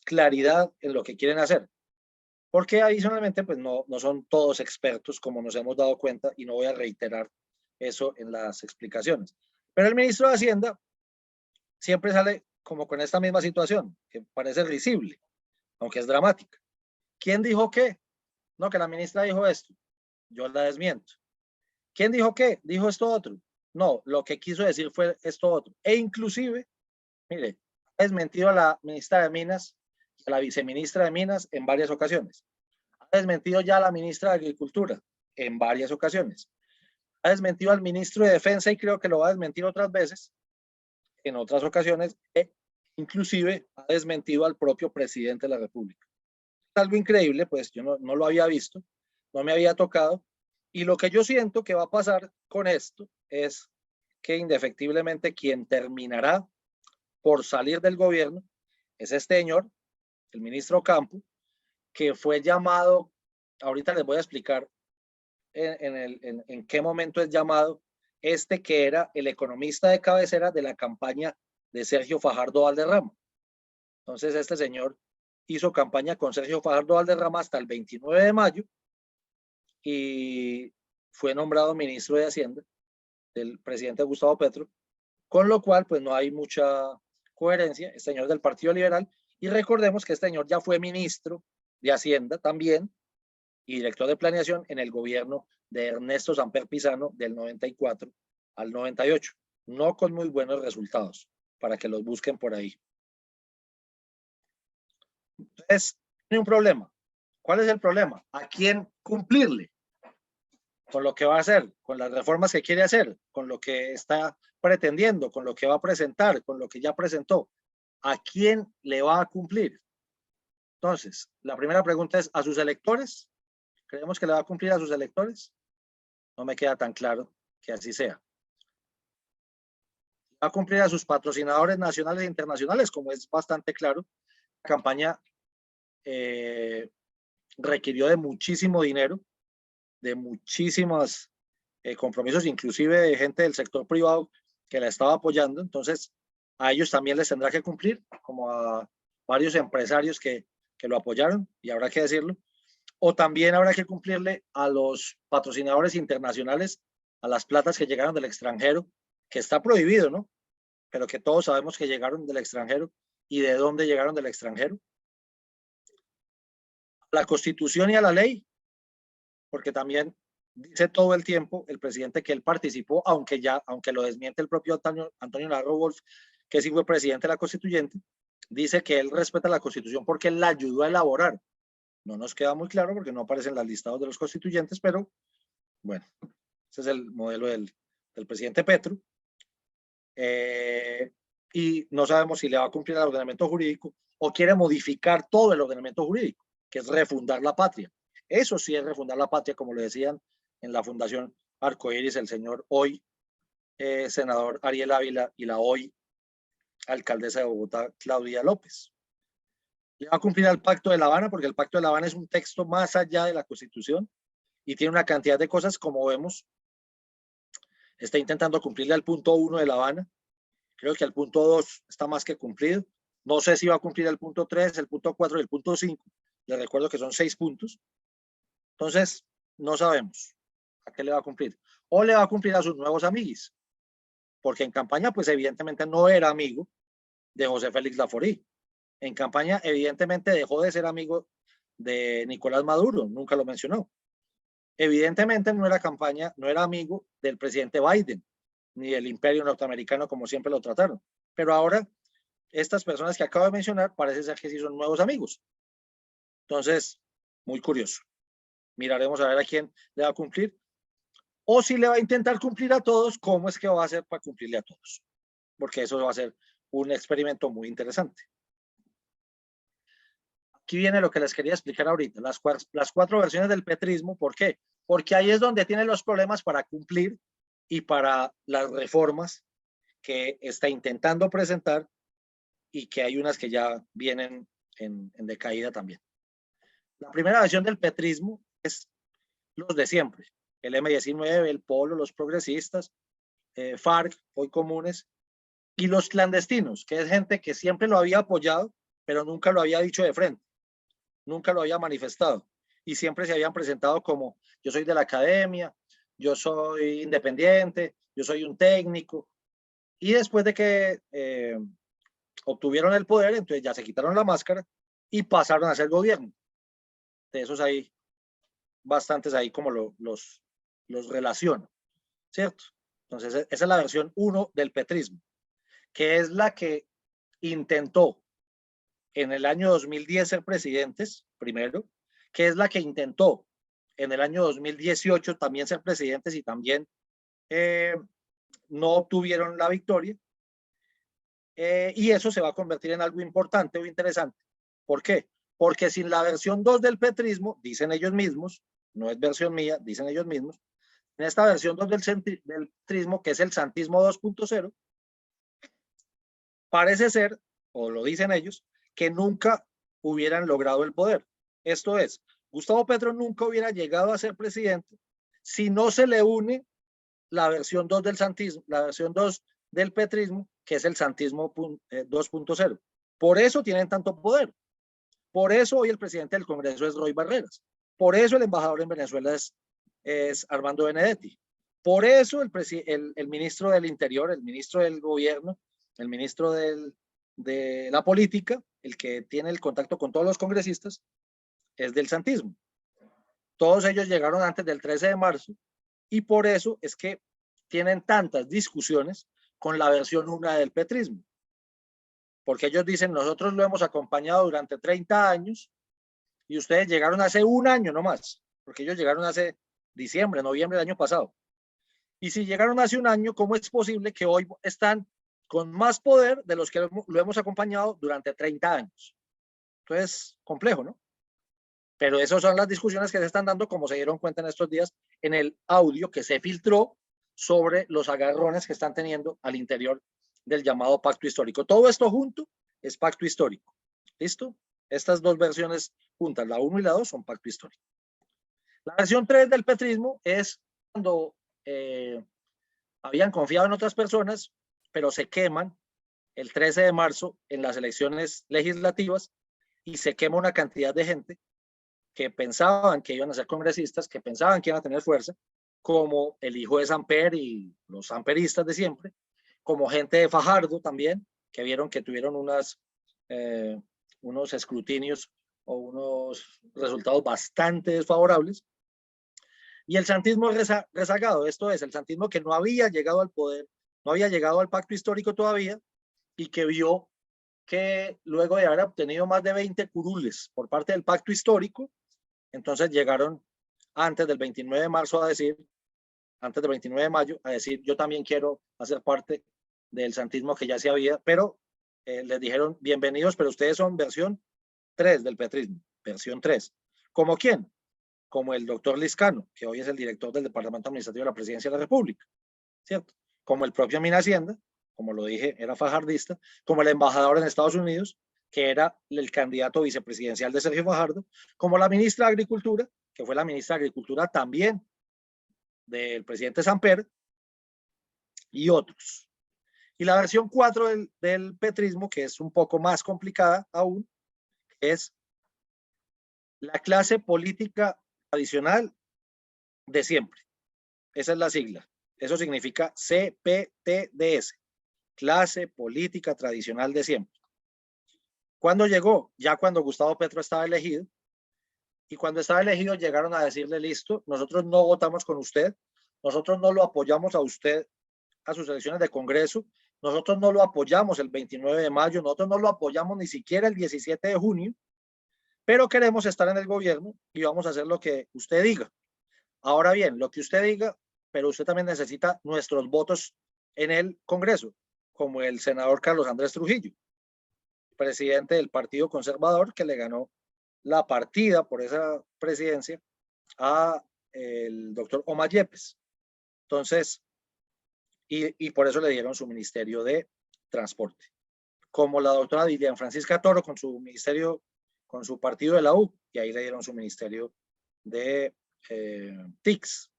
S2: claridad en lo que quieren hacer. Porque adicionalmente, pues no son todos expertos, como nos hemos dado cuenta, y no voy a reiterar eso en las explicaciones. Pero el ministro de Hacienda siempre sale como con esta misma situación, que parece risible, aunque es dramática. ¿Quién dijo qué? No, que la ministra dijo esto. Yo la desmiento. ¿Quién dijo qué? Dijo esto otro. No, lo que quiso decir fue esto otro. E inclusive, mire, ha desmentido a la ministra de Minas y a la viceministra de Minas en varias ocasiones. Ha desmentido ya a la ministra de Agricultura en varias ocasiones. Ha desmentido al ministro de Defensa y creo que lo va a desmentir otras veces, en otras ocasiones, e inclusive ha desmentido al propio presidente de la República. Es algo increíble, pues yo no lo había visto, no me había tocado, y lo que yo siento que va a pasar con esto es que indefectiblemente quien terminará por salir del gobierno es este señor, el ministro Campo, que fue llamado, ahorita les voy a explicar en qué momento es llamado, que era el economista de cabecera de la campaña de Sergio Fajardo Valderrama. Entonces este señor hizo campaña con Sergio Fajardo Valderrama hasta el 29 de mayo y fue nombrado ministro de Hacienda del presidente Gustavo Petro, con lo cual pues no hay mucha coherencia. Este señor del Partido Liberal, y recordemos que este señor ya fue ministro de Hacienda también y director de planeación en el gobierno de Ernesto Samper Pizano del 94 al 98, no con muy buenos resultados, para que los busquen por ahí. Entonces, tiene un problema. ¿Cuál es el problema? ¿A quién cumplirle? Con lo que va a hacer, con las reformas que quiere hacer, con lo que está pretendiendo, con lo que va a presentar, con lo que ya presentó. ¿A quién le va a cumplir? Entonces, la primera pregunta es, ¿a sus electores? ¿Creemos que le va a cumplir a sus electores? No me queda tan claro que así sea. ¿Va a cumplir a sus patrocinadores nacionales e internacionales? Como es bastante claro, la campaña requirió de muchísimo dinero, de muchísimos compromisos, inclusive de gente del sector privado que la estaba apoyando. Entonces, a ellos también les tendrá que cumplir, como a varios empresarios que lo apoyaron, y habrá que decirlo. O también habrá que cumplirle a los patrocinadores internacionales, a las platas que llegaron del extranjero, que está prohibido, ¿no? Pero que todos sabemos que llegaron del extranjero y de dónde llegaron del extranjero. A la Constitución y a la ley, porque también dice todo el tiempo el presidente que él participó, aunque lo desmiente el propio Antonio Navarro Wolf, que sí fue presidente de la Constituyente, dice que él respeta la Constitución porque él la ayudó a elaborar. No nos queda muy claro porque no aparecen las listados de los constituyentes, pero bueno, ese es el modelo del presidente Petro. Y no sabemos si le va a cumplir al ordenamiento jurídico o quiere modificar todo el ordenamiento jurídico, que es refundar la patria. Eso sí es refundar la patria, como le decían en la Fundación Arcoíris el señor hoy senador Ariel Ávila y la hoy alcaldesa de Bogotá, Claudia López. Le va a cumplir al Pacto de La Habana, porque el Pacto de La Habana es un texto más allá de la Constitución y tiene una cantidad de cosas, como vemos. Está intentando cumplirle al punto 1 de La Habana. Creo que al punto 2 está más que cumplido. No sé si va a cumplir el punto 3, el punto 4 y el punto 5. Les recuerdo que son 6 puntos. Entonces, no sabemos a qué le va a cumplir. O le va a cumplir a sus nuevos amiguis. Porque en campaña, pues evidentemente no era amigo de José Félix Laforí. En campaña, evidentemente, dejó de ser amigo de Nicolás Maduro, nunca lo mencionó. Evidentemente no era amigo del presidente Biden, ni del imperio norteamericano, como siempre lo trataron. Pero ahora, estas personas que acabo de mencionar, parece ser que sí son nuevos amigos. Entonces, muy curioso. Miraremos a ver a quién le va a cumplir. o si le va a intentar cumplir a todos, ¿cómo es que va a hacer para cumplirle a todos? Porque eso va a ser un experimento muy interesante. Aquí viene lo que les quería explicar ahorita, las 4 versiones del petrismo. ¿Por qué? Porque ahí es donde tiene los problemas para cumplir y para las reformas que está intentando presentar, y que hay unas que ya vienen en decaída también. La primera versión del petrismo es los de siempre, el M19, el Polo, los progresistas, FARC, hoy comunes, y los clandestinos, que es gente que siempre lo había apoyado, pero nunca lo había dicho de frente, nunca lo había manifestado, y siempre se habían presentado como: yo soy de la academia, yo soy independiente, yo soy un técnico. Y después de que obtuvieron el poder, entonces ya se quitaron la máscara y pasaron a ser gobierno. De esos hay bastantes ahí como los relaciono, ¿cierto? Entonces esa es la versión 1 del petrismo, que es la que intentó en el año 2010 ser presidentes primero, que es la que intentó en el año 2018 también ser presidentes y también no obtuvieron la victoria. Y eso se va a convertir en algo importante o interesante. ¿Por qué? Porque sin la versión 2 del petrismo, dicen ellos mismos, no es versión mía, dicen ellos mismos, en esta versión 2 del petrismo, que es el santismo 2.0, parece ser, o lo dicen ellos, que nunca hubieran logrado el poder. Esto es, Gustavo Petro nunca hubiera llegado a ser presidente si no se le une la versión 2 del santismo, la versión 2 del petrismo, que es el santismo 2.0. Por eso tienen tanto poder. Por eso hoy el presidente del Congreso es Roy Barreras. Por eso el embajador en Venezuela es Armando Benedetti. Por eso el ministro del Interior, el ministro del Gobierno, el ministro de la Política, el que tiene el contacto con todos los congresistas, es del santismo. Todos ellos llegaron antes del 13 de marzo y por eso es que tienen tantas discusiones con la versión 1 del petrismo. Porque ellos dicen: nosotros lo hemos acompañado durante 30 años y ustedes llegaron hace un año nomás, porque ellos llegaron hace diciembre, noviembre del año pasado. Y si llegaron hace un año, ¿cómo es posible que hoy están con más poder de los que lo hemos acompañado durante 30 años? Entonces, complejo, ¿no? Pero esas son las discusiones que se están dando, como se dieron cuenta en estos días, en el audio que se filtró sobre los agarrones que están teniendo al interior del llamado pacto histórico. Todo esto junto es pacto histórico. ¿Listo? Estas dos versiones juntas, la 1 y la 2, son pacto histórico. La versión 3 del petrismo es cuando habían confiado en otras personas, pero se queman el 13 de marzo en las elecciones legislativas y se quema una cantidad de gente que pensaban que iban a ser congresistas, que pensaban que iban a tener fuerza, como el hijo de Samper y los samperistas de siempre, como gente de Fajardo también, que vieron que tuvieron unos escrutinios o unos resultados bastante desfavorables. Y el santismo rezagado, esto es, el santismo que no había llegado al poder, no había llegado al pacto histórico todavía, y que vio que luego de haber obtenido más de 20 curules por parte del pacto histórico, entonces llegaron antes del 29 de marzo a decir, antes del 29 de mayo, a decir: yo también quiero hacer parte del santismo que ya se había, pero les dijeron: bienvenidos, pero ustedes son versión 3 del petrismo, versión 3. ¿Como quién? Como el doctor Lizcano, que hoy es el director del Departamento Administrativo de la Presidencia de la República, ¿cierto? Como el propio Minacienda, como lo dije, era fajardista, como el embajador en Estados Unidos, que era el candidato vicepresidencial de Sergio Fajardo, como la ministra de Agricultura, que fue la ministra de Agricultura también del presidente Samper, y otros. Y la versión 4 del petrismo, que es un poco más complicada aún, es la clase política tradicional de siempre. Esa es la sigla. Eso significa CPTDS, clase política tradicional de siempre. ¿Cuándo llegó? Ya cuando Gustavo Petro estaba elegido. Y cuando estaba elegido llegaron a decirle: listo, nosotros no votamos con usted, nosotros no lo apoyamos a usted a sus elecciones de Congreso, nosotros no lo apoyamos el 29 de mayo, nosotros no lo apoyamos ni siquiera el 17 de junio, pero queremos estar en el gobierno y vamos a hacer lo que usted diga. Ahora bien, lo que usted diga pero usted también necesita nuestros votos en el Congreso, como el senador Carlos Andrés Trujillo, presidente del Partido Conservador, que le ganó la partida por esa presidencia a el doctor Omar Yepes. Entonces, y por eso le dieron su ministerio de transporte. Como la doctora Dilian Francisca Toro con su ministerio, con su partido de la U, y ahí le dieron su ministerio de TICS.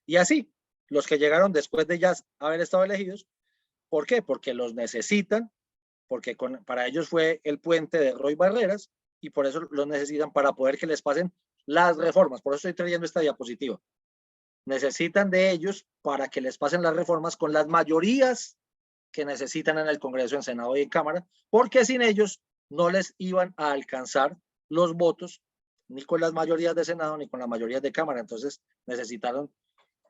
S2: Y así, los que llegaron después de ya haber estado elegidos, ¿por qué? Porque los necesitan, porque para ellos fue el puente de Roy Barreras, y por eso los necesitan para poder que les pasen las reformas. Por eso estoy trayendo esta diapositiva. Necesitan de ellos para que les pasen las reformas con las mayorías que necesitan en el Congreso, en Senado y en Cámara, porque sin ellos no les iban a alcanzar los votos ni con las mayorías de Senado ni con las mayorías de Cámara. Entonces necesitaron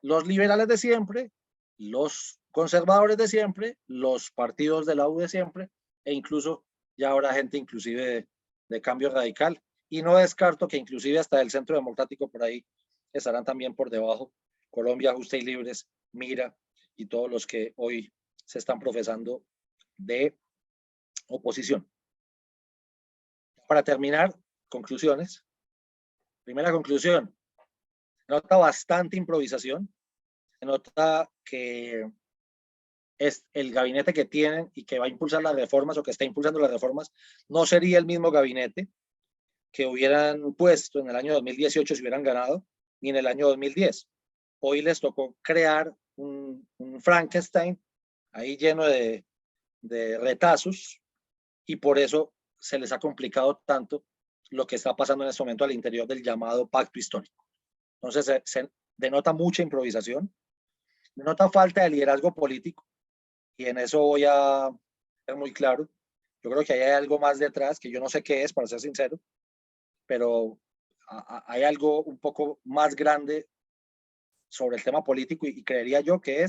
S2: los liberales de siempre, los conservadores de siempre, los partidos de la U de siempre, e incluso ya habrá gente inclusive de Cambio Radical, y no descarto que inclusive hasta el Centro Democrático por ahí estarán también por debajo, Colombia Justa y Libres, Mira y todos los que hoy se están profesando de oposición. Para terminar, conclusiones. Primera conclusión, se nota bastante improvisación, se nota que es el gabinete que tienen y que va a impulsar las reformas o que está impulsando las reformas, no sería el mismo gabinete que hubieran puesto en el año 2018 si hubieran ganado, ni en el año 2010. Hoy les tocó crear un Frankenstein ahí lleno de retazos, y por eso se les ha complicado tanto lo que está pasando en este momento al interior del llamado pacto histórico. Entonces se denota mucha improvisación, denota falta de liderazgo político, y en eso voy a ser muy claro. Yo creo que hay algo más detrás que yo no sé qué es, para ser sincero, pero hay algo un poco más grande sobre el tema político, y creería yo que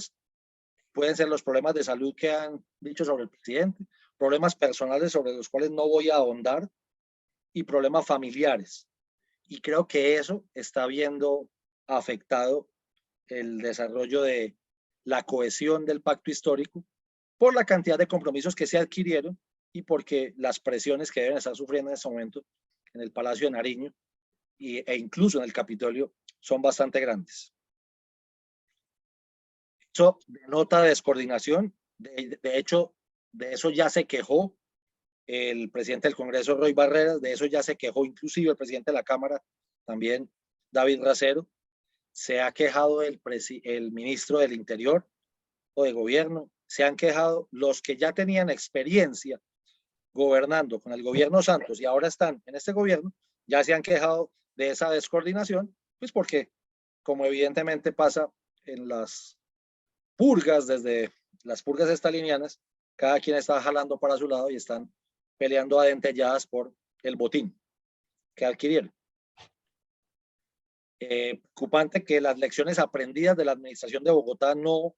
S2: pueden ser los problemas de salud que han dicho sobre el presidente, problemas personales sobre los cuales no voy a ahondar, y problemas familiares. Y creo que eso está viendo afectado el desarrollo de la cohesión del pacto histórico por la cantidad de compromisos que se adquirieron y porque las presiones que deben estar sufriendo en este momento en el Palacio de Nariño e incluso en el Capitolio son bastante grandes. Eso denota descoordinación. De hecho, de eso ya se quejó el presidente del Congreso, Roy Barreras, de eso ya se quejó inclusive el presidente de la Cámara, también David Racero. Se ha quejado el ministro del Interior o de Gobierno, se han quejado los que ya tenían experiencia gobernando con el gobierno Santos y ahora están en este gobierno, ya se han quejado de esa descoordinación, pues porque, como evidentemente pasa en las purgas, desde las purgas estalinianas, cada quien está jalando para su lado y están peleando a dentelladas por el botín que adquirieron. Preocupante que las lecciones aprendidas de la administración de Bogotá no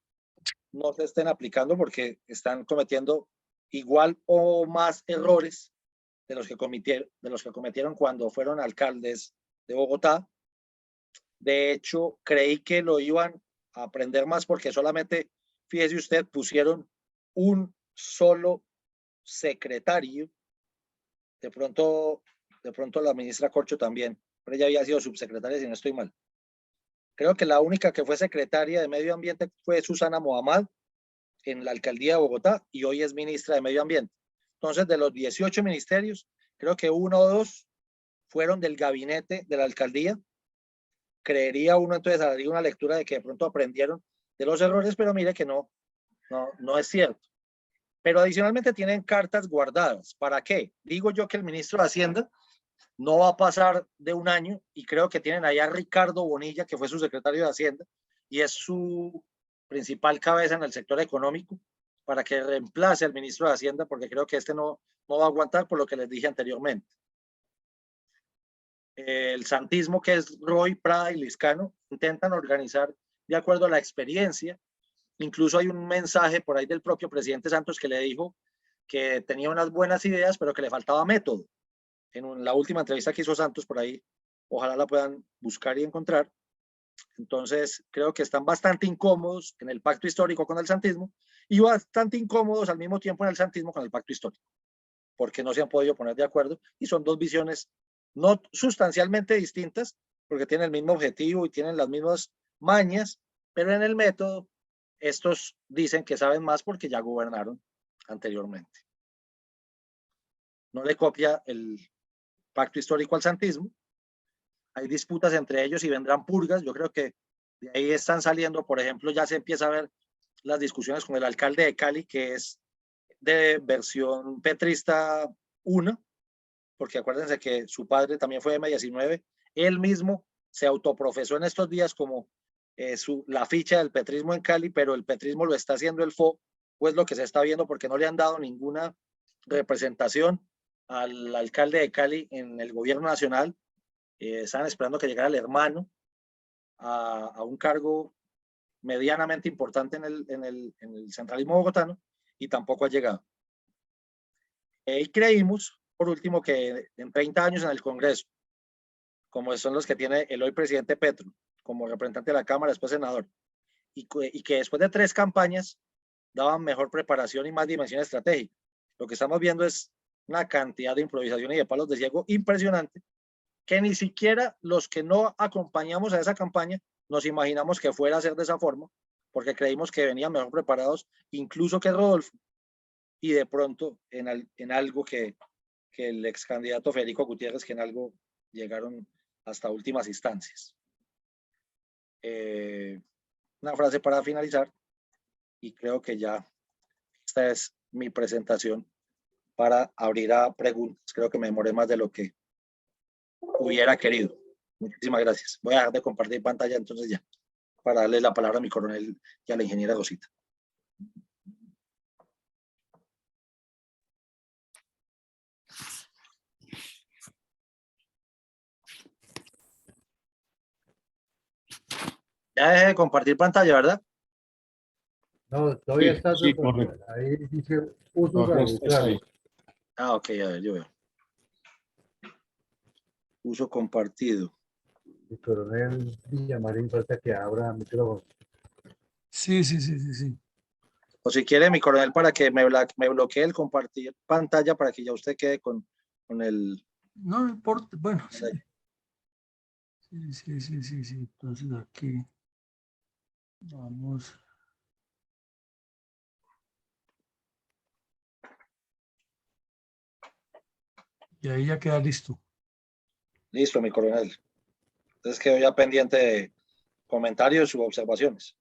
S2: se estén aplicando, porque están cometiendo igual o más errores de los que cometieron cuando fueron alcaldes de Bogotá. De hecho, creí que lo iban a aprender más, porque solamente, fíjese usted, pusieron un solo secretario. De pronto la ministra Corcho también, pero ella había sido subsecretaria, si no estoy mal. Creo que la única que fue secretaria de Medio Ambiente fue Susana Mohamad en la alcaldía de Bogotá, y hoy es ministra de Medio Ambiente. Entonces, de los 18 ministerios, creo que 1 o 2 fueron del gabinete de la alcaldía. Creería uno, entonces haría una lectura de que de pronto aprendieron de los errores, pero mire que no es cierto. Pero adicionalmente tienen cartas guardadas. ¿Para qué? Digo yo que el ministro de Hacienda no va a pasar de 1 año, y creo que tienen allá a Ricardo Bonilla, que fue su secretario de Hacienda y es su principal cabeza en el sector económico, para que reemplace al ministro de Hacienda, porque creo que no va a aguantar, por lo que les dije anteriormente. El santismo, que es Roy, Prada y Liscano, intentan organizar de acuerdo a la experiencia. Incluso hay un mensaje por ahí del propio presidente Santos que le dijo que tenía unas buenas ideas, pero que le faltaba método. En la última entrevista que hizo Santos por ahí, ojalá la puedan buscar y encontrar, Entonces, creo que están bastante incómodos en el pacto histórico con el santismo y bastante incómodos al mismo tiempo en el santismo con el pacto histórico, porque no se han podido poner de acuerdo y son dos visiones no sustancialmente distintas, porque tienen el mismo objetivo y tienen las mismas mañas, pero en el método, estos dicen que saben más porque ya gobernaron anteriormente. No le copia el pacto histórico al santismo. Hay disputas entre ellos y vendrán purgas. Yo creo que de ahí están saliendo, por ejemplo, ya se empieza a ver las discusiones con el alcalde de Cali, que es de versión petrista 1, porque acuérdense que su padre también fue de M19. Él mismo se autoprofesó en estos días como la ficha del petrismo en Cali, pero el petrismo lo está haciendo el FO, pues lo que se está viendo, porque no le han dado ninguna representación al alcalde de Cali en el gobierno nacional. Estaban esperando que llegara el hermano a un cargo medianamente importante en el centralismo bogotano y tampoco ha llegado. Y creímos, por último, que en 30 años en el Congreso, como son los que tiene el hoy presidente Petro, como representante de la Cámara, después senador, y que después de 3 campañas daban mejor preparación y más dimensión estratégica. Lo que estamos viendo es una cantidad de improvisación y de palos de ciego impresionante, que ni siquiera los que no acompañamos a esa campaña nos imaginamos que fuera a ser de esa forma, porque creímos que venían mejor preparados, incluso que Rodolfo, y de pronto en algo que el ex candidato Federico Gutiérrez, que en algo llegaron hasta últimas instancias. Una frase para finalizar, y creo que ya esta es mi presentación para abrir a preguntas. Creo que me demoré más de lo que hubiera querido. Muchísimas gracias. Voy a dejar de compartir pantalla entonces ya, para darle la palabra a mi coronel y a la ingeniera Rosita. Ya dejé de compartir pantalla, ¿verdad?
S3: No, todavía está.
S4: Sí, correcto.
S3: Ahí dice uso
S4: No, está ahí.
S2: Ah, ok, a ver, yo veo. Uso compartido.
S3: El coronel Villamarín falta que abra micrófono.
S4: Sí, sí, sí, sí, sí.
S2: O si quiere, mi coronel, para que me bloquee el compartir pantalla para que ya usted quede con el...
S4: No importa, bueno, sí. Sí, sí, sí, sí, sí. Entonces aquí vamos. Y ahí ya queda listo.
S2: Listo, mi coronel. Entonces quedo ya pendiente de comentarios u observaciones.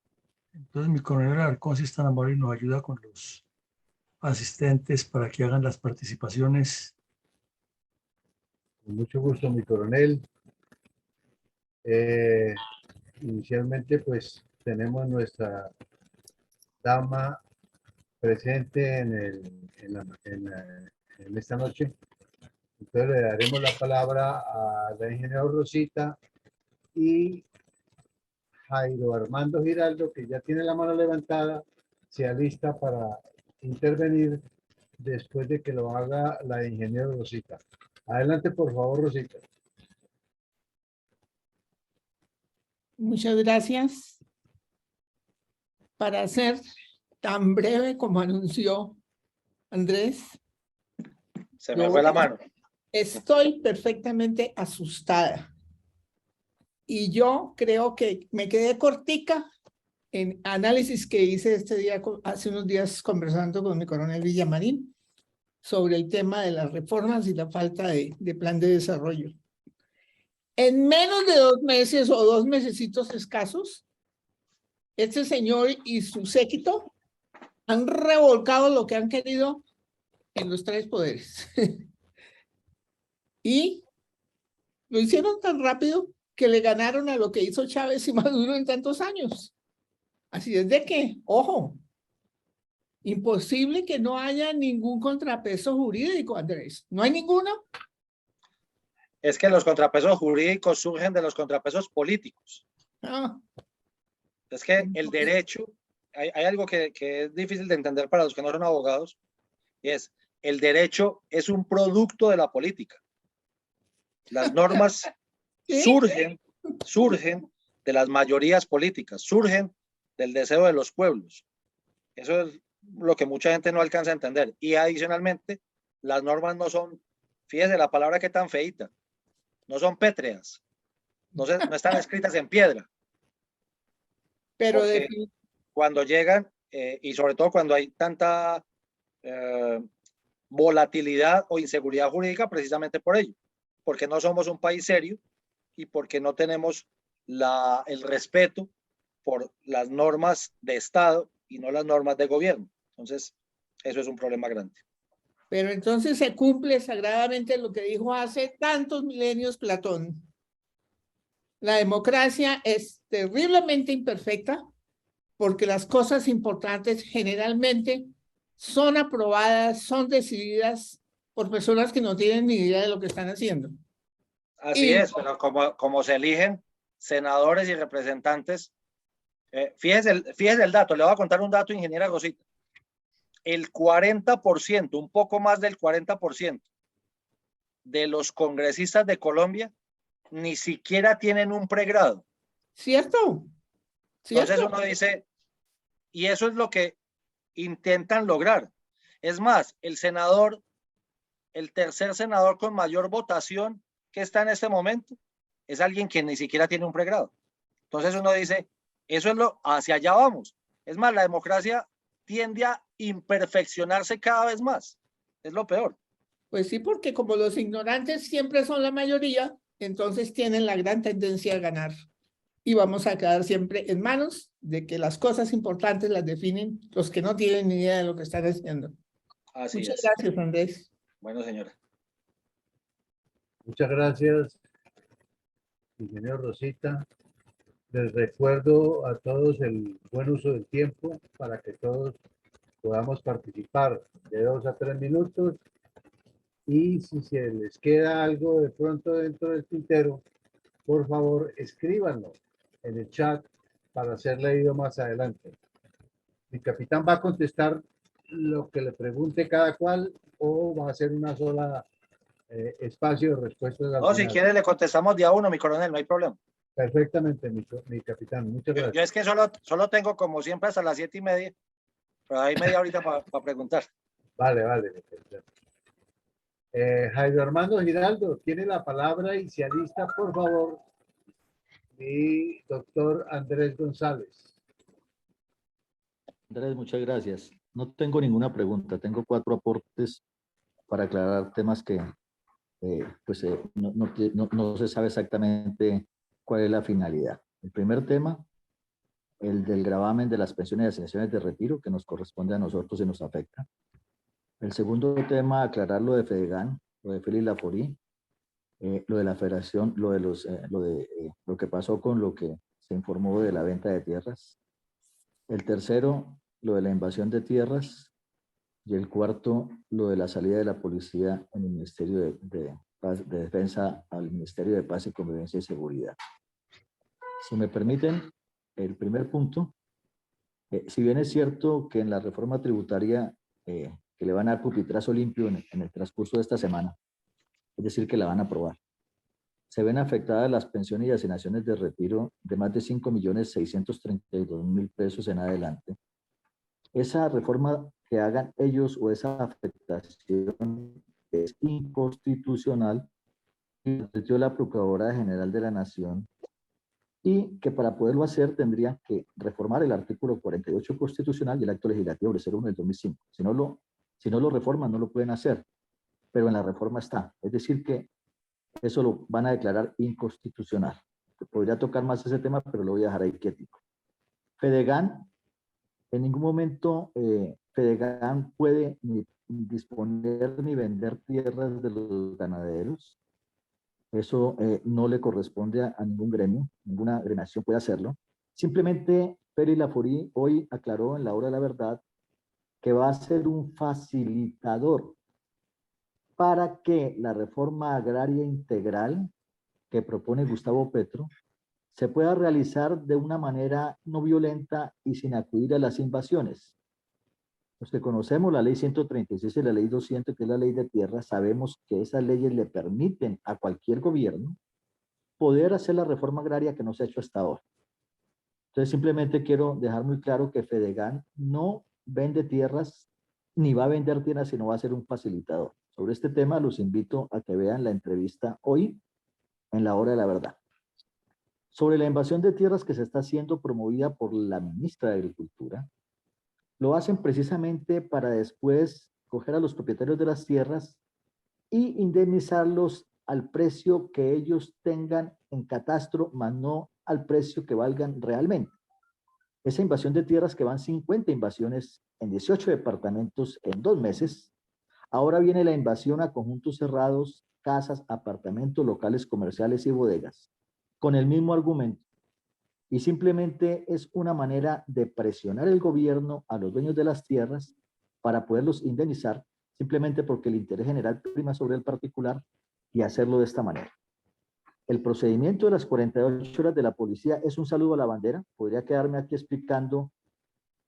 S4: Entonces mi coronel Alarcón, si es tan amable, nos ayuda con los asistentes para que hagan las participaciones.
S3: Con mucho gusto, mi coronel. Inicialmente, pues, tenemos nuestra dama presente en esta noche. Entonces le daremos la palabra a la ingeniera Rosita y Jairo Armando Giraldo, que ya tiene la mano levantada, se alista para intervenir después de que lo haga la ingeniera Rosita. Adelante, por favor, Rosita.
S1: Muchas gracias. Para ser tan breve como anunció Andrés,
S2: Se me fue la mano.
S1: estoy perfectamente asustada. Y yo creo que me quedé cortica en análisis que hice hace unos días conversando con mi coronel Villamarín sobre el tema de las reformas y la falta de plan de desarrollo. En menos de 2 meses o 2 mesecitos escasos, este señor y su séquito han revolcado lo que han querido en los 3 poderes. Y lo hicieron tan rápido que le ganaron a lo que hizo Chávez y Maduro en tantos años. Así es de que, ojo, imposible que no haya ningún contrapeso jurídico, Andrés. ¿No hay ninguno?
S2: Es que los contrapesos jurídicos surgen de los contrapesos políticos.
S1: Ah.
S2: Es que el derecho, hay algo que es difícil de entender para los que no son abogados, y es, el derecho es un producto de la política. Las normas
S1: ¿Sí?
S2: surgen de las mayorías políticas, surgen del deseo de los pueblos. Eso es lo que mucha gente no alcanza a entender. Y adicionalmente, las normas no son, fíjese la palabra que tan feita, no son pétreas, no están escritas en piedra.
S1: Pero
S2: Porque cuando llegan, y sobre todo cuando hay tanta volatilidad o inseguridad jurídica, precisamente por ello, porque no somos un país serio y porque no tenemos el respeto por las normas de Estado y no las normas de gobierno. Entonces, eso es un problema grande.
S1: Pero entonces se cumple sagradamente lo que dijo hace tantos milenios Platón. La democracia es terriblemente imperfecta porque las cosas importantes generalmente son aprobadas, son decididas por personas que no tienen ni idea de lo que están haciendo.
S2: Así es, pero como se eligen senadores y representantes, fíjese el dato, le voy a contar un dato, ingeniera Rosita. El 40%, un poco más del 40% de los congresistas de Colombia ni siquiera tienen un pregrado.
S1: ¿Cierto?
S2: Entonces uno dice, y eso es lo que intentan lograr. Es más, el tercer senador con mayor votación que está en este momento, es alguien que ni siquiera tiene un pregrado. Entonces uno dice, eso es hacia allá vamos. Es más, la democracia tiende a imperfeccionarse cada vez más. Es lo peor.
S1: Pues sí, porque como los ignorantes siempre son la mayoría, entonces tienen la gran tendencia a ganar. Y vamos a quedar siempre en manos de que las cosas importantes las definen los que no tienen ni idea de lo que están haciendo.
S2: Así
S1: Muchas
S2: es.
S1: gracias, Andrés.
S2: Bueno, señora.
S3: Muchas gracias, ingeniero Rosita. Les recuerdo a todos el buen uso del tiempo para que todos podamos participar de 2 a 3 minutos. Y si se les queda algo de pronto dentro del tintero, por favor, escríbanlo en el chat para ser leído más adelante. Mi capitán va a contestar lo que le pregunte cada cual o va a ser una sola espacio de respuestas.
S2: No, si quiere le contestamos día uno, mi coronel, no hay problema.
S3: Perfectamente, mi capitán. Muchas gracias.
S2: Yo es que solo tengo como siempre hasta las 7:30, pero hay media horita para preguntar.
S3: Vale. Jairo Armando Giraldo tiene la palabra y se alista, por favor, mi doctor Andrés González.
S6: Andrés, muchas gracias. No tengo ninguna pregunta, tengo 4 aportes para aclarar temas que no se sabe exactamente cuál es la finalidad. El primer tema, el del gravamen de las pensiones y asignaciones de retiro, que nos corresponde a nosotros y nos afecta. El segundo tema, aclarar lo de Fedegan, lo de Félix Laforí, lo de la federación, lo que pasó con lo que se informó de la venta de tierras. El tercero, lo de la invasión de tierras. Y el cuarto, lo de la salida de la policía en el Ministerio de Defensa al Ministerio de Paz y Convivencia y Seguridad. Si me permiten, el primer punto, si bien es cierto que en la reforma tributaria que le van a dar pupitrazo limpio en el transcurso de esta semana, es decir, que la van a aprobar, se ven afectadas las pensiones y asignaciones de retiro de más de 5.632.000 pesos en adelante. Esa reforma que hagan ellos o esa afectación es inconstitucional, y advirtió la Procuradora General de la Nación, y que para poderlo hacer tendrían que reformar el artículo 48 constitucional y el acto legislativo 01 del 2005. Si no lo reforman, no lo pueden hacer, pero en la reforma está. Es decir, que eso lo van a declarar inconstitucional. Podría tocar más ese tema, pero lo voy a dejar ahí quietico. Fedegan, en ningún momento Fedegan puede ni disponer ni vender tierras de los ganaderos. Eso no le corresponde a ningún gremio, ninguna gremiación puede hacerlo. Simplemente Félix Laforí hoy aclaró en la hora de la verdad que va a ser un facilitador para que la reforma agraria integral que propone Gustavo Petro se pueda realizar de una manera no violenta y sin acudir a las invasiones. Los que conocemos la ley 136 y la ley 200, que es la ley de tierra, sabemos que esas leyes le permiten a cualquier gobierno poder hacer la reforma agraria que no se ha hecho hasta ahora. Entonces, simplemente quiero dejar muy claro que Fedegan no vende tierras, ni va a vender tierras, sino va a ser un facilitador. Sobre este tema, los invito a que vean la entrevista hoy en La Hora de la Verdad. Sobre la invasión de tierras que se está haciendo promovida por la ministra de Agricultura, lo hacen precisamente para después coger a los propietarios de las tierras y indemnizarlos al precio que ellos tengan en catastro, más no al precio que valgan realmente. Esa invasión de tierras, que van 50 invasiones en 18 departamentos en 2 meses, ahora viene la invasión a conjuntos cerrados, casas, apartamentos, locales comerciales y bodegas, con el mismo argumento. Y simplemente es una manera de presionar el gobierno a los dueños de las tierras para poderlos indemnizar, simplemente porque el interés general prima sobre el particular, y hacerlo de esta manera. El procedimiento de las 48 horas de la policía es un saludo a la bandera. Podría quedarme aquí explicando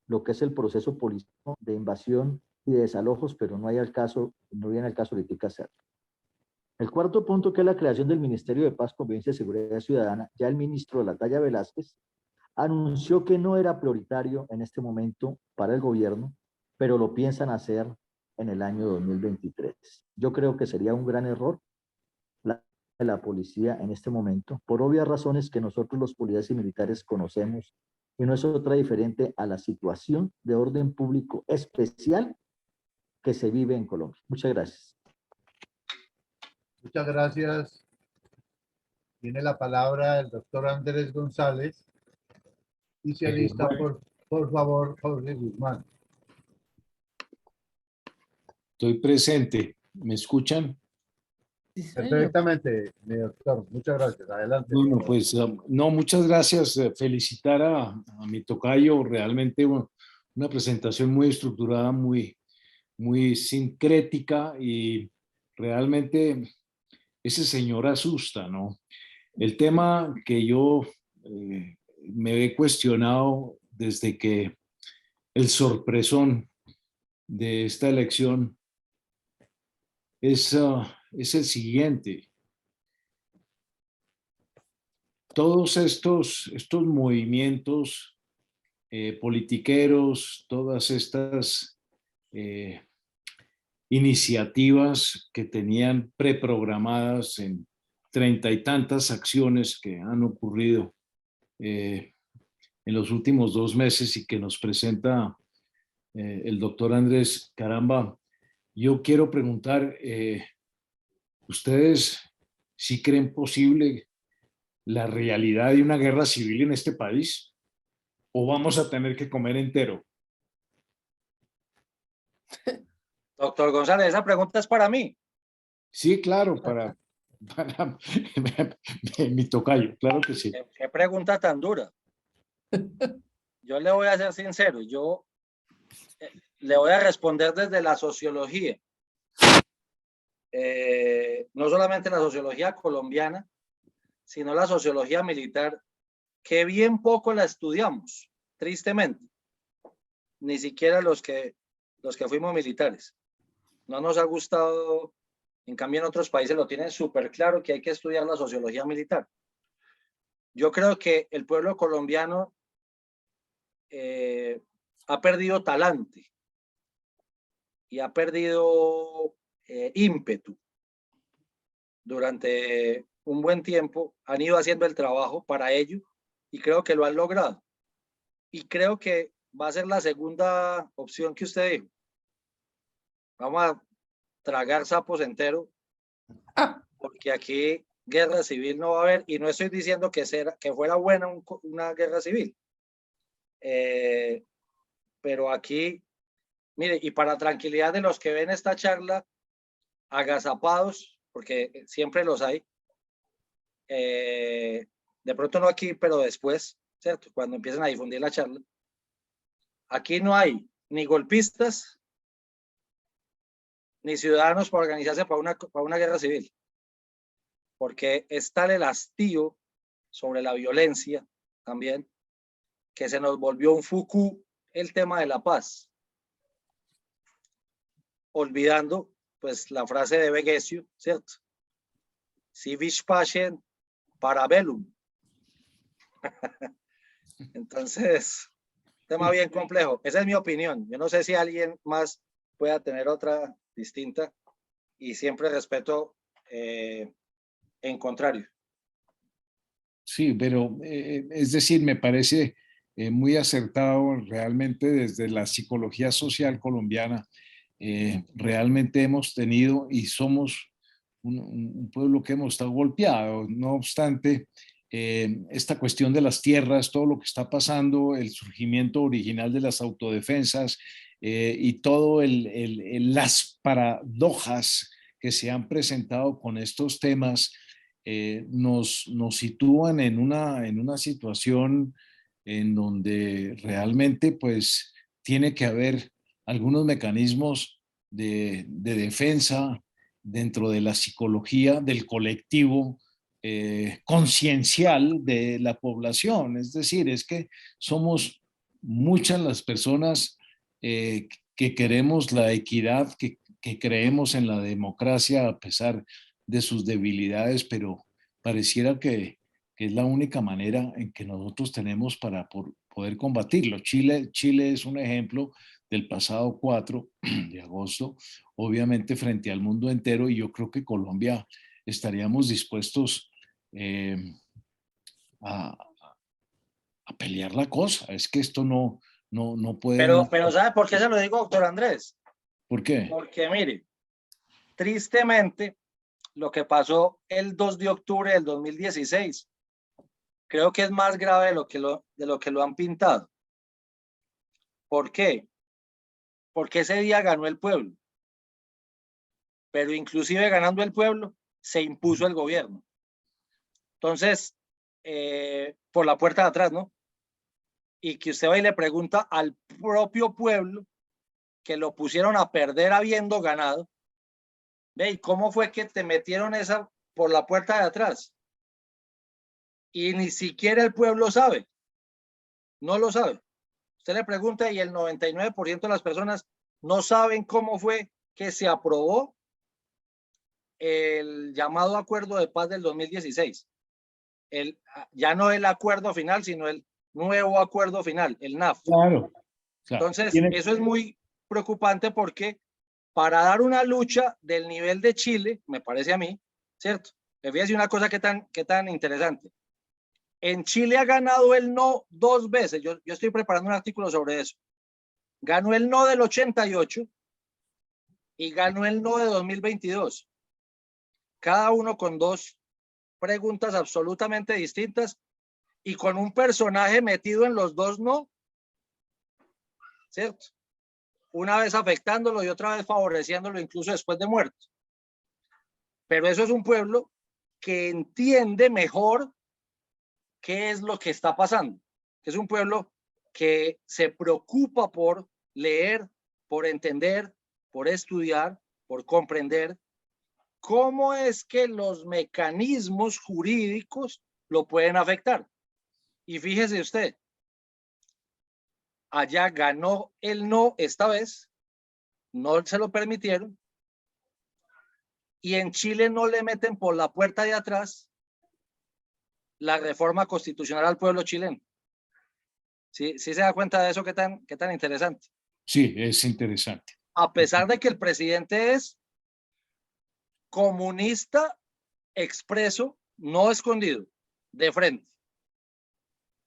S6: lo que es el proceso político de invasión y de desalojos, pero no viene al caso ahorita hacerlo. El cuarto punto, que es la creación del Ministerio de Paz, Convivencia y Seguridad Ciudadana, ya el ministro Lataya Velázquez anunció que no era prioritario en este momento para el gobierno, pero lo piensan hacer en el año 2023. Yo creo que sería un gran error la policía en este momento, por obvias razones que nosotros los policías y militares conocemos, y no es otra diferente a la situación de orden público especial que se vive en Colombia. Muchas gracias.
S3: Muchas gracias. Tiene la palabra el doctor Andrés González y se alista, por favor, Jorge Guzmán.
S7: Estoy presente. ¿Me escuchan?
S1: Sí, señor.
S3: Perfectamente, mi doctor. Muchas gracias. Adelante.
S7: Bueno, pues no, muchas gracias. Felicitar a mi tocayo. Realmente una presentación muy estructurada, muy sincrética, y realmente ese señor asusta, ¿no? El tema que yo me he cuestionado desde que el sorpresón de esta elección es el siguiente. Todos estos movimientos politiqueros, todas estas iniciativas que tenían preprogramadas en 30 y tantas acciones que han ocurrido en los últimos 2 meses y que nos presenta el doctor Andrés. Caramba, yo quiero preguntar, ¿ustedes sí creen posible la realidad de una guerra civil en este país? ¿O vamos a tener que comer entero?
S2: Doctor González, esa pregunta es para mí.
S7: Sí, claro, para mi tocayo, claro que sí.
S2: ¿Qué pregunta tan dura? Yo le voy a ser sincero, yo le voy a responder desde la sociología. No solamente la sociología colombiana, sino la sociología militar, que bien poco la estudiamos, tristemente. Ni siquiera los que fuimos militares. No nos ha gustado. En cambio, en otros países lo tienen súper claro que hay que estudiar la sociología militar. Yo creo que el pueblo colombiano ha perdido talante y ha perdido ímpetu. Durante un buen tiempo han ido haciendo el trabajo para ello y creo que lo han logrado. Y creo que va a ser la segunda opción que usted dijo. Vamos a tragar sapos enteros, porque aquí guerra civil no va a haber, y no estoy diciendo que fuera buena una guerra civil, pero aquí, mire, y para tranquilidad de los que ven esta charla, agazapados, porque siempre los hay, de pronto no aquí, pero después, ¿cierto? Cuando empiecen a difundir la charla, aquí no hay ni golpistas, ni ciudadanos para organizarse para una guerra civil, porque es tal el hastío sobre la violencia también, que se nos volvió un Foucault el tema de la paz, olvidando pues la frase de Vegesio, ¿cierto? Si vis pacem para bellum. Entonces, tema bien complejo. Esa es mi opinión. Yo no sé si alguien más pueda tener otra distinta y siempre respeto en contrario.
S7: Sí, pero es decir, me parece muy acertado realmente desde la psicología social colombiana. Realmente hemos tenido y somos un pueblo que hemos estado golpeado. No obstante, esta cuestión de las tierras, todo lo que está pasando, el surgimiento original de las autodefensas y todo las paradojas que se han presentado con estos temas nos sitúan en una situación en donde realmente pues tiene que haber algunos mecanismos de defensa dentro de la psicología del colectivo conciencial de la población. Es decir, es que somos muchas las personas que queremos la equidad, que creemos en la democracia a pesar de sus debilidades, pero pareciera que es la única manera en que nosotros tenemos para poder combatirlo. Chile es un ejemplo del pasado 4 de agosto, obviamente frente al mundo entero, y yo creo que Colombia estaríamos dispuestos a, a pelear la cosa. Es que esto no puede...
S2: Pero ¿sabe por qué se lo digo, doctor Andrés?
S7: ¿Por qué?
S2: Porque mire, tristemente, lo que pasó el 2 de octubre del 2016, creo que es más grave de lo que lo han pintado. ¿Por qué? Porque ese día ganó el pueblo. Pero inclusive ganando el pueblo, se impuso el gobierno. Entonces, por la puerta de atrás, ¿no? Y que usted va y le pregunta al propio pueblo que lo pusieron a perder habiendo ganado. Ve, ¿y cómo fue que te metieron esa por la puerta de atrás? Y ni siquiera el pueblo sabe. No lo sabe. Usted le pregunta y el 99% de las personas no saben cómo fue que se aprobó el llamado acuerdo de paz del 2016. Ya no el acuerdo final, sino el nuevo acuerdo final, el NAF.
S7: Claro.
S2: Entonces, eso es muy preocupante porque para dar una lucha del nivel de Chile, me parece a mí, ¿cierto? Les voy a decir una cosa que tan interesante. En Chile ha ganado el no 2 veces. Yo estoy preparando un artículo sobre eso. Ganó el no del 88 y ganó el no de 2022. Cada uno con 2 preguntas absolutamente distintas y con un personaje metido en los 2 no, ¿cierto? Una vez afectándolo y otra vez favoreciéndolo incluso después de muerto. Pero eso es un pueblo que entiende mejor qué es lo que está pasando. Es un pueblo que se preocupa por leer, por entender, por estudiar, por comprender cómo es que los mecanismos jurídicos lo pueden afectar. Y fíjese usted, allá ganó el no esta vez, no se lo permitieron, y en Chile no le meten por la puerta de atrás la reforma constitucional al pueblo chileno. ¿Sí se da cuenta de eso? ¿Qué tan interesante?
S7: Sí, es interesante.
S2: A pesar de que el presidente es comunista expreso, no escondido, de frente.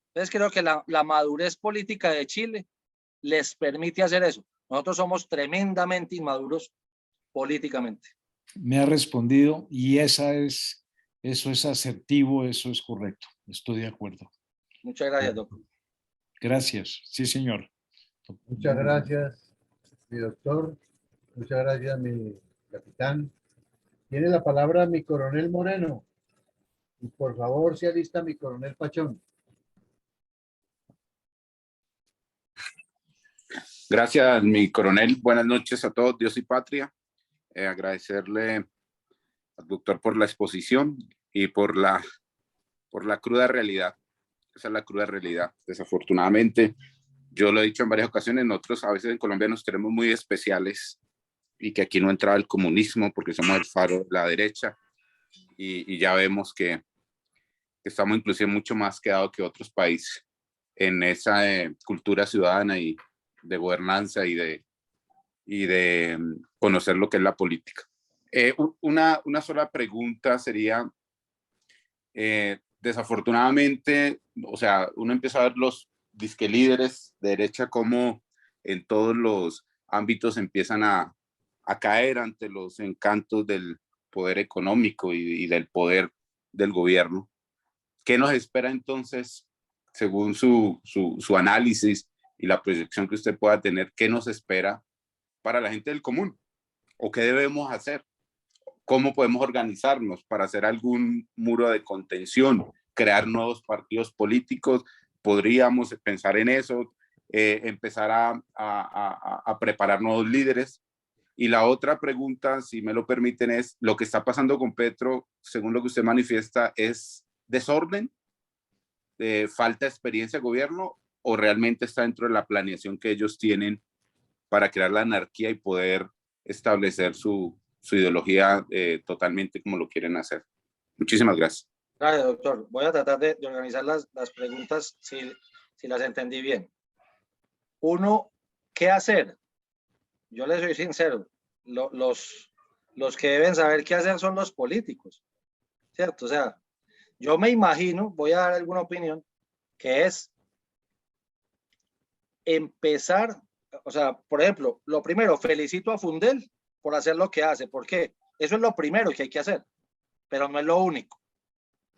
S2: Entonces creo que la madurez política de Chile les permite hacer eso. Nosotros somos tremendamente inmaduros políticamente.
S7: Me ha respondido y eso es asertivo, eso es correcto. Estoy de acuerdo.
S2: Muchas gracias, doctor.
S7: Gracias. Sí, señor.
S3: Muchas gracias, mi doctor. Muchas gracias, mi capitán. Tiene la palabra mi coronel Moreno. Y por favor, se alista mi coronel Pachón.
S8: Gracias, mi coronel. Buenas noches a todos, Dios y patria. Agradecerle al doctor por la exposición y por la cruda realidad. Esa es la cruda realidad. Desafortunadamente, yo lo he dicho en varias ocasiones, nosotros a veces en Colombia nos tenemos muy especiales y que aquí no entraba el comunismo porque somos el faro de la derecha y ya vemos que estamos inclusive mucho más quedados que otros países. en esa cultura ciudadana y de gobernanza y de conocer lo que es la política. Una sola pregunta sería, desafortunadamente, o sea, uno empieza a ver los disque líderes de derecha como en todos los ámbitos empiezan a caer ante los encantos del poder económico y del poder del gobierno. ¿Qué nos espera entonces, según su análisis y la proyección que usted pueda tener, qué nos espera para la gente del común? ¿O qué debemos hacer? ¿Cómo podemos organizarnos para hacer algún muro de contención, crear nuevos partidos políticos? Podríamos pensar en eso, empezar a preparar nuevos líderes. Y la otra pregunta, si me lo permiten, es lo que está pasando con Petro, según lo que usted manifiesta, ¿es desorden, falta de experiencia de gobierno o realmente está dentro de la planeación que ellos tienen para crear la anarquía y poder establecer su ideología totalmente como lo quieren hacer? Muchísimas gracias.
S2: Gracias, doctor. Voy a tratar de organizar las preguntas si las entendí bien. Uno, ¿qué hacer? Yo les soy sincero, los que deben saber qué hacer son los políticos, ¿cierto? O sea, yo me imagino, voy a dar alguna opinión, que es empezar, o sea, por ejemplo, lo primero, felicito a Fundel por hacer lo que hace. ¿Por qué? Eso es lo primero que hay que hacer, pero no es lo único.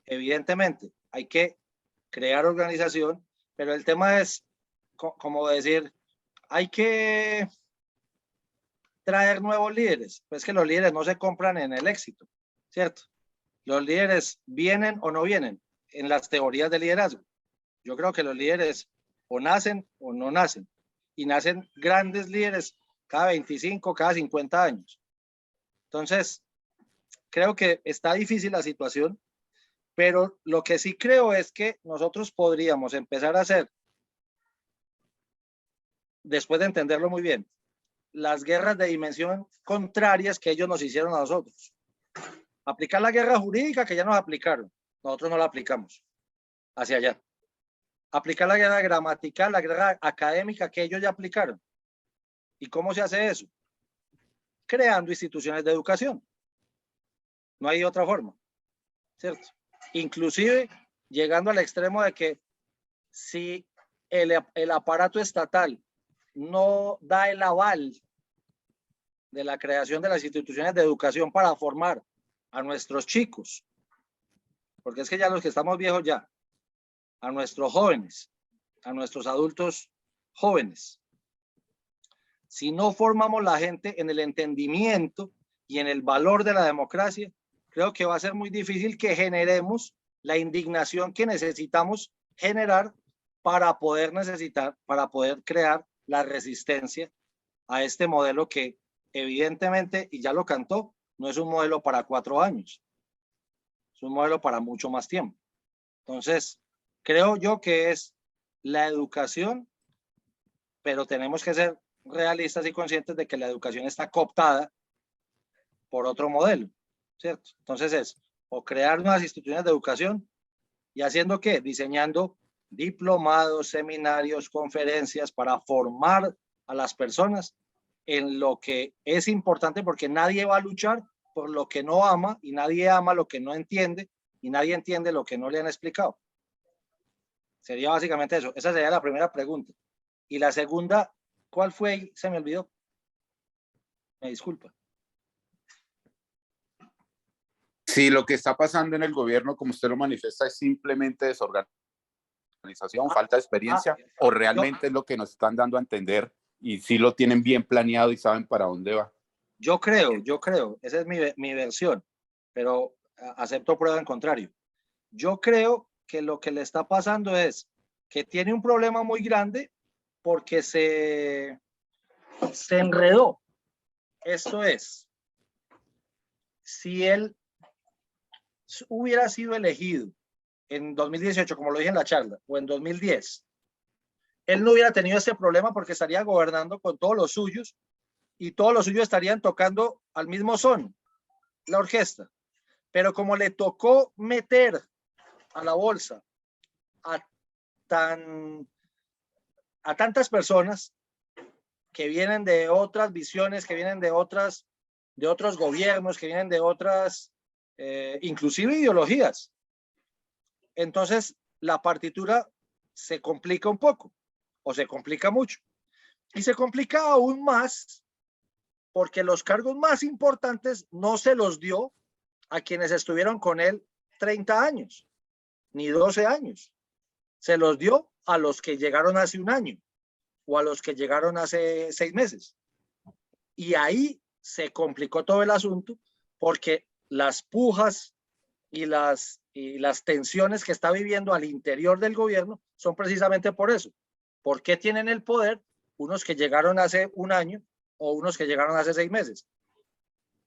S2: Evidentemente, hay que crear organización, pero el tema es, como decir, hay que traer nuevos líderes. Pues que los líderes no se compran en el éxito, ¿cierto? Los líderes vienen o no vienen en las teorías de liderazgo. Yo creo que los líderes o nacen o no nacen. Y nacen grandes líderes cada 25, cada 50 años. Entonces, creo que está difícil la situación, pero lo que sí creo es que nosotros podríamos empezar a hacer, después de entenderlo muy bien, las guerras de dimensión contrarias que ellos nos hicieron a nosotros. Aplicar la guerra jurídica que ya nos aplicaron, nosotros no la aplicamos hacia allá. Aplicar la guerra gramatical, la guerra académica que ellos ya aplicaron. ¿Y cómo se hace eso? Creando instituciones de educación. No hay otra forma, ¿cierto? Inclusive llegando al extremo de que si el aparato estatal no da el aval de la creación de las instituciones de educación para formar a nuestros chicos, porque es que ya los que estamos viejos ya, a nuestros jóvenes, a nuestros adultos jóvenes, si no formamos la gente en el entendimiento y en el valor de la democracia, creo que va a ser muy difícil que generemos la indignación que necesitamos generar para poder crear la resistencia a este modelo que evidentemente, y ya lo cantó, no es un modelo para 4 años, es un modelo para mucho más tiempo. Entonces, creo yo que es la educación, pero tenemos que ser realistas y conscientes de que la educación está cooptada por otro modelo, ¿cierto? Entonces es o crear nuevas instituciones de educación y haciendo ¿qué? Diseñando diplomados, seminarios, conferencias para formar a las personas en lo que es importante, porque nadie va a luchar por lo que no ama y nadie ama lo que no entiende y nadie entiende lo que no le han explicado. Sería básicamente eso. Esa sería la primera pregunta. Y la segunda, ¿cuál fue? Se me olvidó. Me disculpa.
S8: Si lo que está pasando en el gobierno, como usted lo manifiesta, es simplemente desorganización, falta de experiencia, o realmente es lo que nos están dando a entender y sí lo tienen bien planeado y saben para dónde va.
S2: Yo creo, esa es mi versión, pero acepto prueba en contrario. Yo creo que lo que le está pasando es que tiene un problema muy grande porque se enredó. Esto es, si él hubiera sido elegido en 2018, como lo dije en la charla, o en 2010, él no hubiera tenido este problema porque estaría gobernando con todos los suyos y todos los suyos estarían tocando al mismo son, la orquesta. Pero como le tocó meter a la bolsa a a tantas personas que vienen de otras visiones, que vienen de otros gobiernos, que vienen de otras, inclusive ideologías. Entonces, la partitura se complica un poco, o se complica mucho. Y se complica aún más porque los cargos más importantes no se los dio a quienes estuvieron con él 30 años, ni 12 años. Se los dio a los que llegaron hace un año o a los que llegaron hace 6 meses. Y ahí se complicó todo el asunto porque las pujas y las tensiones que está viviendo al interior del gobierno son precisamente por eso. ¿Por qué tienen el poder unos que llegaron hace un año o unos que llegaron hace 6 meses?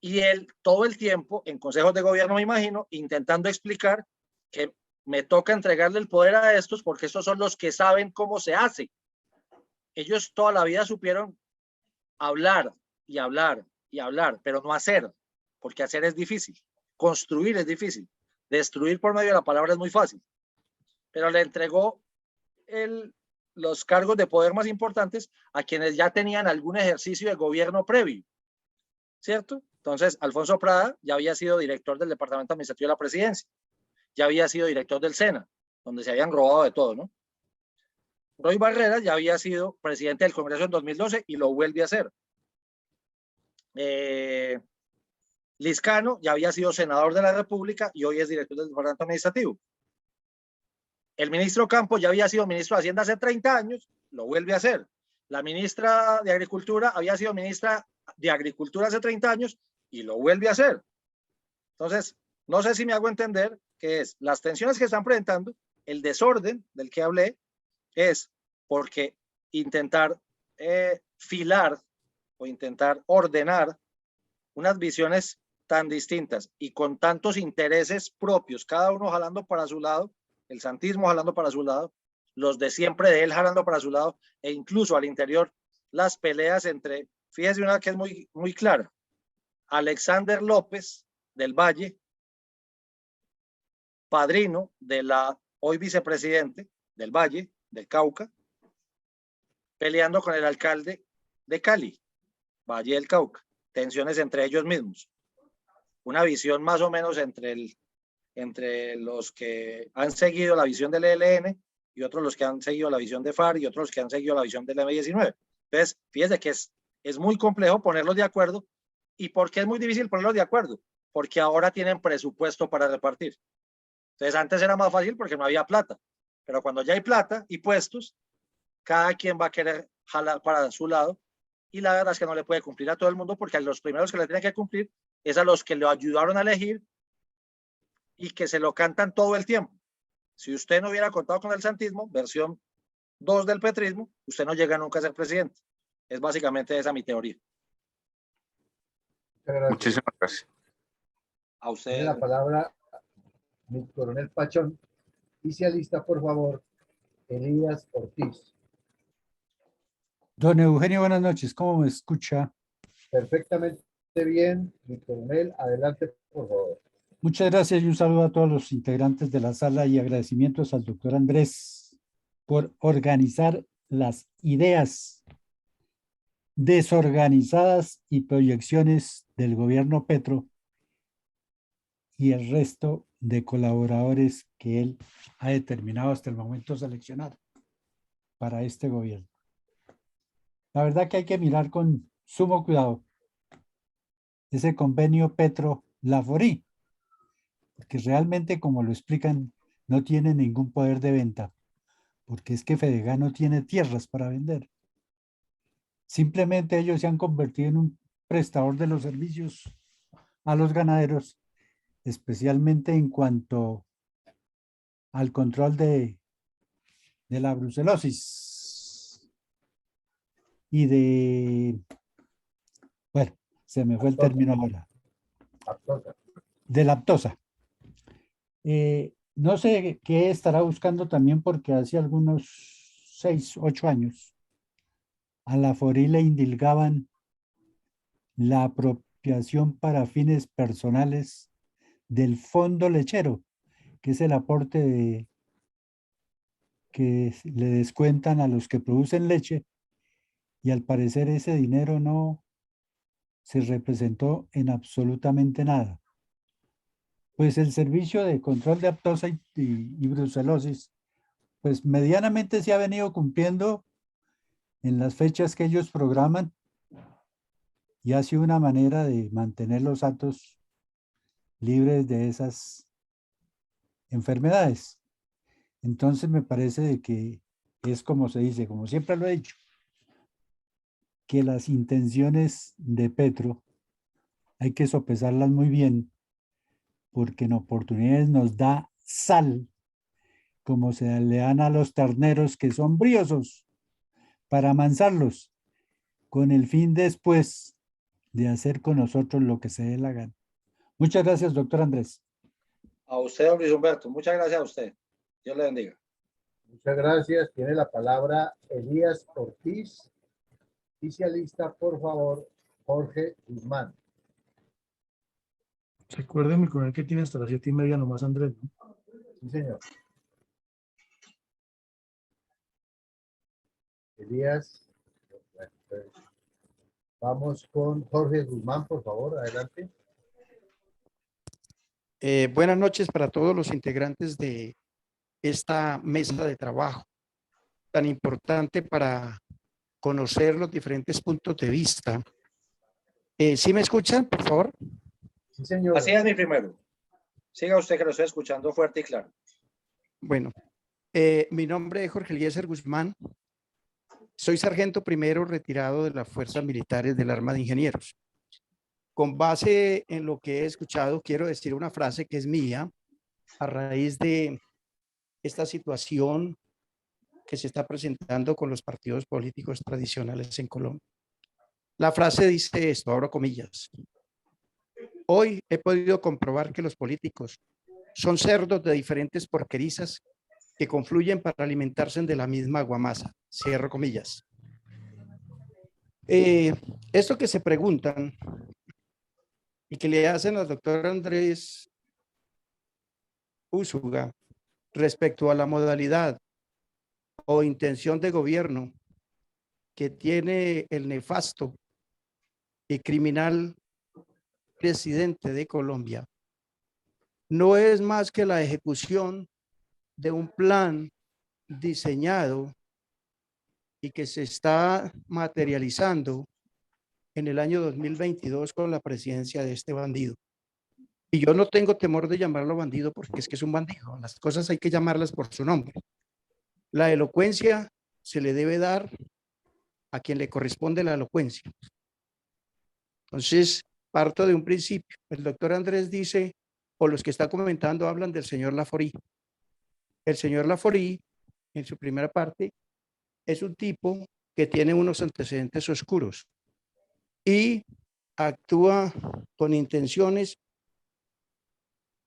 S2: Y él todo el tiempo en consejos de gobierno, me imagino, intentando explicar que me toca entregarle el poder a estos porque estos son los que saben cómo se hace. Ellos toda la vida supieron hablar y hablar y hablar, pero no hacer, porque hacer es difícil, construir es difícil, destruir por medio de la palabra es muy fácil. Pero le entregó los cargos de poder más importantes a quienes ya tenían algún ejercicio de gobierno previo, ¿cierto? Entonces, Alfonso Prada ya había sido director del Departamento Administrativo de la Presidencia, ya había sido director del SENA, donde se habían robado de todo, ¿no? Roy Barreras ya había sido presidente del Congreso en 2012 y lo vuelve a hacer. Lizcano ya había sido senador de la República y hoy es director del Departamento Administrativo. El ministro Campos ya había sido ministro de Hacienda hace 30 años, lo vuelve a hacer. La ministra de Agricultura había sido ministra de Agricultura hace 30 años y lo vuelve a hacer. Entonces, no sé si me hago entender que es las tensiones que están presentando, el desorden del que hablé, es porque intentar filar o intentar ordenar unas visiones tan distintas y con tantos intereses propios, cada uno jalando para su lado, el santismo jalando para su lado, los de siempre de él jalando para su lado, e incluso al interior las peleas entre, fíjese una que es muy, muy clara, Alexander López del Valle, padrino de la hoy vicepresidente del Valle, del Cauca, peleando con el alcalde de Cali, Valle del Cauca, tensiones entre ellos mismos, una visión más o menos entre los que han seguido la visión del ELN y otros los que han seguido la visión de FARC y otros los que han seguido la visión del M19. Entonces, fíjese que es muy complejo ponerlos de acuerdo. ¿Y por qué es muy difícil ponerlos de acuerdo? Porque ahora tienen presupuesto para repartir. Entonces, antes era más fácil porque no había plata, pero cuando ya hay plata y puestos, cada quien va a querer jalar para su lado y la verdad es que no le puede cumplir a todo el mundo porque a los primeros que le tienen que cumplir es a los que lo ayudaron a elegir y que se lo cantan todo el tiempo. Si usted no hubiera contado con el santismo, versión 2 del petrismo, usted no llega nunca a ser presidente. Es básicamente esa mi teoría.
S8: Muchísimas gracias.
S2: A usted.
S3: Tiene la palabra mi coronel Pachón. Y se alista, por favor, Elías Ortiz.
S9: Don Eugenio, buenas noches. ¿Cómo me escucha?
S3: Perfectamente bien, mi coronel. Adelante, por favor.
S9: Muchas gracias y un saludo a todos los integrantes de la sala y agradecimientos al doctor Andrés por organizar las ideas desorganizadas y proyecciones del gobierno Petro y el resto de colaboradores que él ha determinado hasta el momento seleccionar para este gobierno. La verdad que hay que mirar con sumo cuidado ese convenio Petro-Laforí, porque realmente, como lo explican, no tiene ningún poder de venta, porque es que Fedegan no tiene tierras para vender. Simplemente ellos se han convertido en un prestador de los servicios a los ganaderos, especialmente en cuanto al control de la brucelosis y de, bueno, se me fue el término ahora, de laptosa. No sé qué estará buscando también porque hace algunos 6, 8 años a Laforí le indilgaban la apropiación para fines personales del fondo lechero, que es el aporte que le descuentan a los que producen leche y al parecer ese dinero no se representó en absolutamente nada. Pues el servicio de control de aftosa y brucelosis, pues medianamente se ha venido cumpliendo en las fechas que ellos programan y ha sido una manera de mantener los atos libres de esas enfermedades. Entonces me parece de que es como se dice, como siempre lo he dicho, que las intenciones de Petro hay que sopesarlas muy bien, porque en oportunidades nos da sal, como se le dan a los terneros que son briosos, para amansarlos, con el fin después de hacer con nosotros lo que se dé la gana. Muchas gracias, doctor Andrés.
S2: A usted, don Luis Humberto. Muchas gracias a usted. Dios le bendiga.
S3: Muchas gracias. Tiene la palabra Elías Ortiz. Oficialista, por favor, Jorge Guzmán.
S4: Recuerde, mi coronel, que tiene hasta las 7:30 nomás, Andrés, ¿no?
S3: Sí, señor. Elías. Bueno, pues, vamos con Jorge Guzmán, por favor, adelante.
S10: Buenas noches para todos los integrantes de esta mesa de trabajo tan importante para conocer los diferentes puntos de vista. ¿Sí me escuchan, por favor?
S3: Sí, señor.
S2: Así es, mi primero. Siga usted, que lo estoy escuchando fuerte y claro.
S10: Bueno, mi nombre es Jorge Eliezer Guzmán. Soy sargento primero retirado de las Fuerzas Militares del Arma de Ingenieros. Con base en lo que he escuchado, quiero decir una frase que es mía a raíz de esta situación que se está presentando con los partidos políticos tradicionales en Colombia. La frase dice esto, abro comillas: hoy he podido comprobar que los políticos son cerdos de diferentes porquerizas que confluyen para alimentarse de la misma aguamasa, cierro comillas. Esto que se preguntan y que le hacen al doctor Andrés Úsuga respecto a la modalidad o intención de gobierno que tiene el nefasto y criminal presidente de Colombia, no es más que la ejecución de un plan diseñado y que se está materializando en el año 2022 con la presidencia de este bandido. Y yo no tengo temor de llamarlo bandido porque es que es un bandido. Las cosas hay que llamarlas por su nombre. La elocuencia se le debe dar a quien le corresponde la elocuencia. Entonces, parto de un principio. El doctor Andrés dice, o los que está comentando hablan del señor Laforí. El señor Laforí, en su primera parte, es un tipo que tiene unos antecedentes oscuros y actúa con intenciones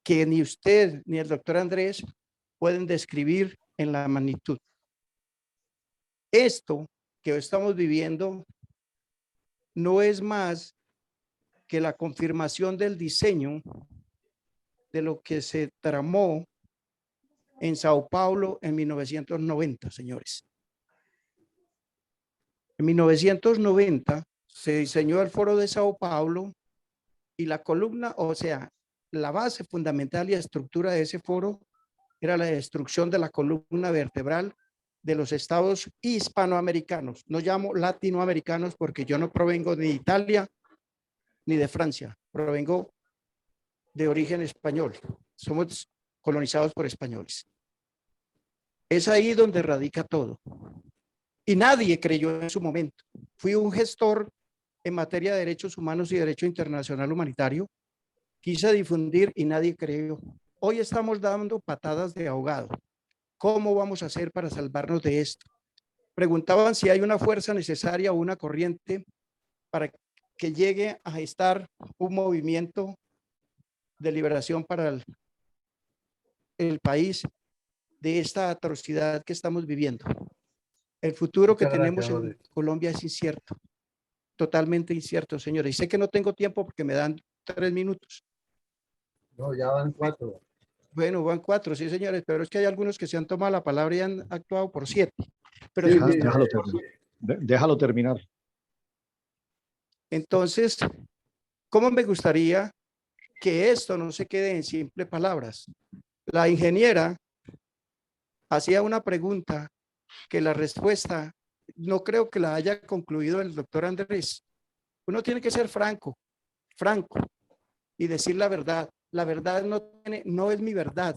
S10: que ni usted ni el doctor Andrés pueden describir en la magnitud. Esto que estamos viviendo no es más que la confirmación del diseño de lo que se tramó en Sao Paulo en 1990, señores. En 1990 se diseñó el Foro de Sao Paulo y la columna, o sea, la base fundamental y estructura de ese foro era la destrucción de la columna vertebral de los estados hispanoamericanos. No llamo latinoamericanos porque yo no provengo de Italia ni de Francia, provengo de origen español. Somos colonizados por españoles. Es ahí donde radica todo. Y nadie creyó en su momento. Fui un gestor en materia de derechos humanos y derecho internacional humanitario. Quise difundir y nadie creyó. Hoy estamos dando patadas de ahogado. ¿Cómo vamos a hacer para salvarnos de esto? Preguntaban si hay una fuerza necesaria o una corriente para que llegue a gestar un movimiento de liberación para el país de esta atrocidad que estamos viviendo. El futuro que tenemos en Colombia es incierto, totalmente incierto, señores. Y sé que no tengo tiempo porque me dan 3 minutos.
S3: No, ya van 4.
S10: Bueno, van 4, sí, señores, pero es que hay algunos que se han tomado la palabra y han actuado por 7. Pero
S3: Sí,
S10: si
S3: sí,
S10: usted-
S4: Déjalo terminar.
S10: entonces, ¿cómo me gustaría que esto no se quede en simples palabras? La ingeniera hacía una pregunta que la respuesta no creo que la haya concluido el doctor Andrés. Uno tiene que ser franco y decir la verdad. La verdad no es mi verdad,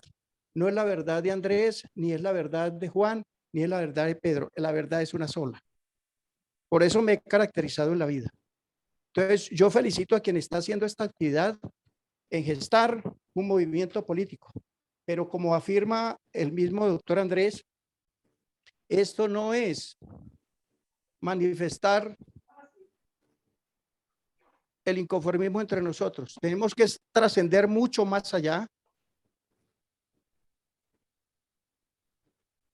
S10: no es la verdad de Andrés, ni es la verdad de Juan, ni es la verdad de Pedro. La verdad es una sola. Por eso me he caracterizado en la vida. Entonces, yo felicito a quien está haciendo esta actividad en gestar un movimiento político. Pero como afirma el mismo doctor Andrés, esto no es manifestar el inconformismo entre nosotros. Tenemos que trascender mucho más allá.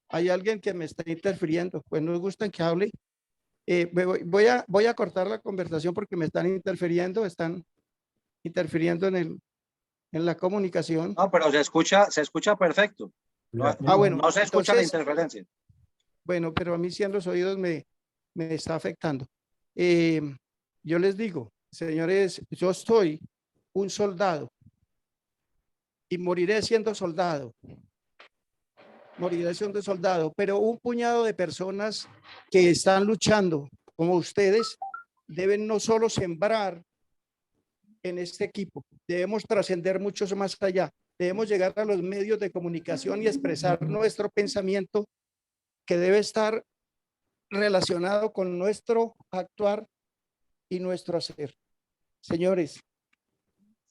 S10: Hay alguien que me está interfiriendo, pues no me gusta que hable. Voy a cortar la conversación porque me están interfiriendo en la comunicación.
S2: No, pero se escucha perfecto. No,
S10: Bueno,
S2: no se escucha la
S10: entonces,
S2: interferencia.
S10: bueno, pero a mí sí en los oídos me está afectando. Yo les digo, señores, yo soy un soldado y moriré siendo soldado. Moriré siendo soldado, pero un puñado de personas que están luchando como ustedes deben no solo sembrar en este equipo, debemos trascender mucho más allá, debemos llegar a los medios de comunicación y expresar nuestro pensamiento que debe estar relacionado con nuestro actuar y nuestro hacer. Señores,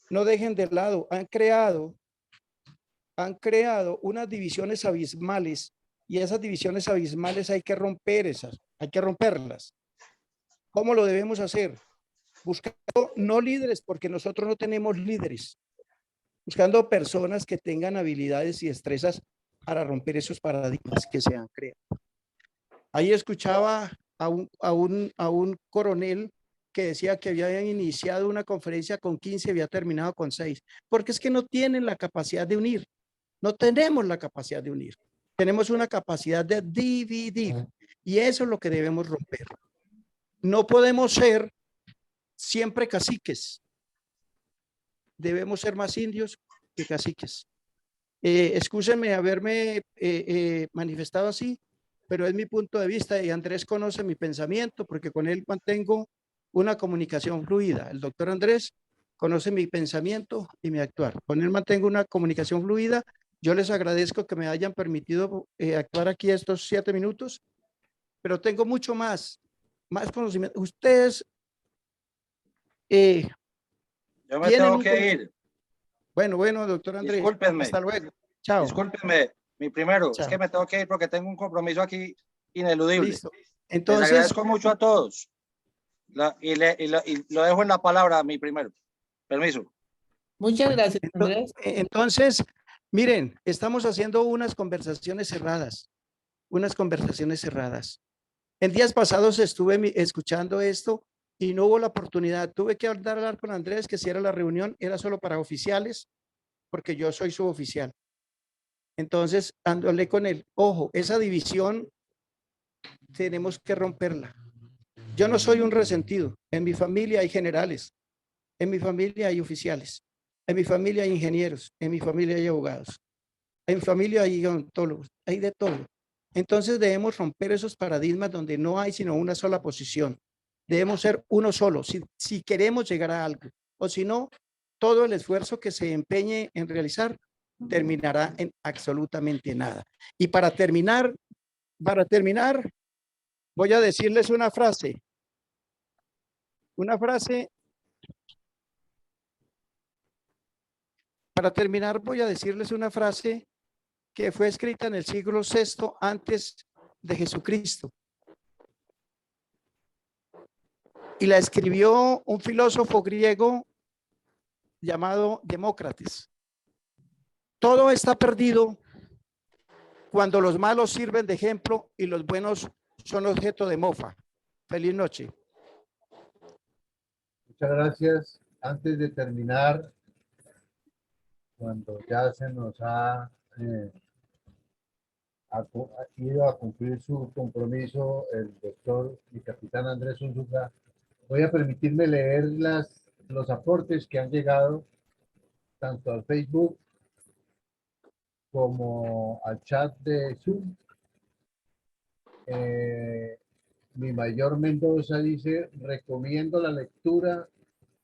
S10: no dejen de lado, han creado unas divisiones abismales y esas divisiones abismales hay que romperlas. ¿Cómo lo debemos hacer? Buscando no líderes, porque nosotros no tenemos líderes, buscando personas que tengan habilidades y destrezas para romper esos paradigmas que se han creado. Ahí escuchaba a un coronel que decía que había iniciado una conferencia con 15 y había terminado con 6, porque es que no tienen la capacidad de unir. No tenemos la capacidad de unir. Tenemos una capacidad de dividir y eso es lo que debemos romper. No podemos ser siempre caciques. Debemos ser más indios que caciques. Excúsenme haberme manifestado así, pero es mi punto de vista y Andrés conoce mi pensamiento porque con él mantengo una comunicación fluida. El doctor Andrés conoce mi pensamiento y mi actuar. Con él mantengo una comunicación fluida. Yo les agradezco que me hayan permitido actuar aquí estos 7 minutos, pero tengo mucho más conocimiento. Ustedes
S2: Yo me tengo que ir.
S10: Bueno, doctor Andrés.
S2: Discúlpenme.
S10: Hasta luego. Chao.
S2: Discúlpenme. Mi primero,
S10: Chao.
S2: es que me tengo que ir porque tengo un compromiso aquí ineludible.
S10: Listo.
S2: Les
S10: Entonces,
S2: agradezco mucho a todos. Y lo dejo en la palabra a mi primero. Permiso.
S1: Muchas gracias, Andrés.
S10: Entonces, miren, estamos haciendo unas conversaciones cerradas. En días pasados estuve escuchando esto y no hubo la oportunidad. Tuve que hablar con Andrés que si era la reunión era solo para oficiales, porque yo soy suboficial. Entonces, hablé con él. Ojo, esa división tenemos que romperla. Yo no soy un resentido. En mi familia hay generales. En mi familia hay oficiales. En mi familia hay ingenieros. En mi familia hay abogados. En mi familia hay odontólogos. Hay de todo. Entonces debemos romper esos paradigmas donde no hay sino una sola posición. Debemos ser uno solo si queremos llegar a algo. O si no, todo el esfuerzo que se empeñe en realizar terminará en absolutamente nada. Y para terminar, voy a decirles una frase. Para terminar, voy a decirles una frase que fue escrita en el siglo VI antes de Jesucristo. Y la escribió un filósofo griego llamado Demócrates. Todo está perdido cuando los malos sirven de ejemplo y los buenos son objeto de mofa. Feliz noche.
S3: Muchas gracias. Antes de terminar, cuando ya se nos ha ido a cumplir su compromiso el doctor y capitán Andrés Unzuka, voy a permitirme leer los aportes que han llegado tanto al Facebook como al chat de Zoom. Mi mayor Mendoza dice, recomiendo la lectura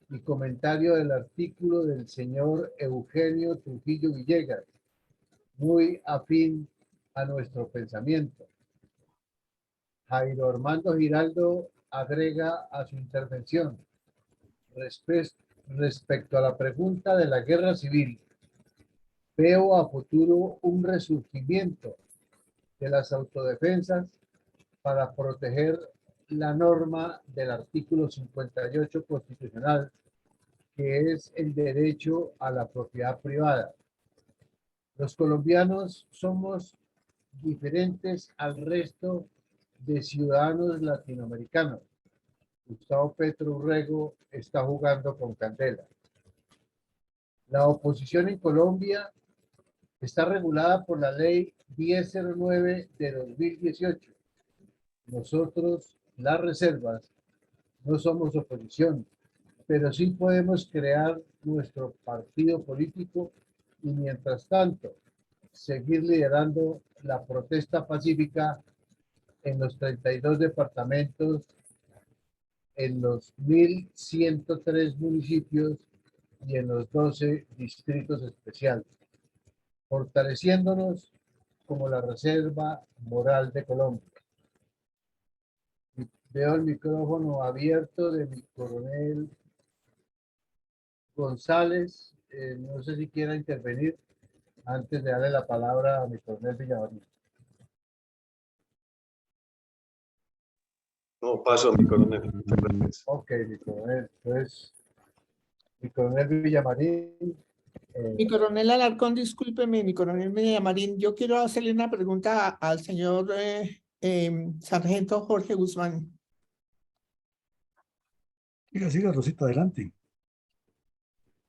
S3: y comentario del artículo del señor Eugenio Trujillo Villegas, muy afín a nuestro pensamiento. Jairo Armando Giraldo agrega a su intervención respecto a la pregunta de la guerra civil. Veo a futuro un resurgimiento de las autodefensas para proteger la norma del artículo 58 constitucional, que es el derecho a la propiedad privada. Los colombianos somos diferentes al resto de ciudadanos latinoamericanos. Gustavo Petro Urrego está jugando con candela. La oposición en Colombia está regulada por la ley 1009 de 2018. Nosotros, las reservas, no somos oposición, pero sí podemos crear nuestro partido político y mientras tanto seguir liderando la protesta pacífica en los 32 departamentos, en los 1.103 municipios y en los 12 distritos especiales, fortaleciéndonos como la reserva moral de Colombia. Veo el micrófono abierto de mi coronel González. No sé si quiera intervenir antes de darle la palabra a mi coronel Villamarín.
S11: No, paso a mi coronel. Muchas gracias.
S3: Ok, mi coronel. Pues, mi coronel Villamarín.
S1: Mi coronel Alarcón, discúlpeme, mi coronel Villamarín, yo quiero hacerle una pregunta al señor sargento Jorge Guzmán.
S4: Siga, Rosita, adelante.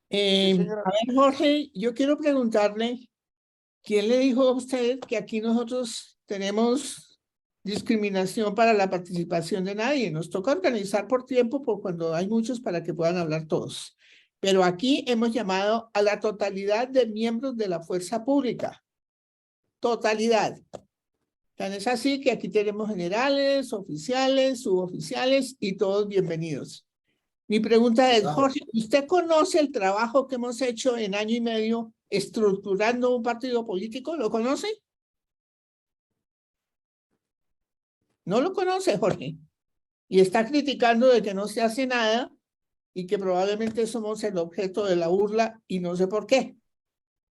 S1: A ver, Jorge, yo quiero preguntarle, ¿quién le dijo a usted que aquí nosotros tenemos discriminación para la participación de nadie? Nos toca organizar por tiempo, por cuando hay muchos, para que puedan hablar todos. Pero aquí hemos llamado a la totalidad de miembros de la fuerza pública. Totalidad. Tan es así que aquí tenemos generales, oficiales, suboficiales y todos bienvenidos. Mi pregunta es, Jorge, ¿usted conoce el trabajo que hemos hecho en año y medio estructurando un partido político? ¿Lo conoce? No lo conoce, Jorge. Y está criticando de que no se hace nada y que probablemente somos el objeto de la burla y no sé por qué.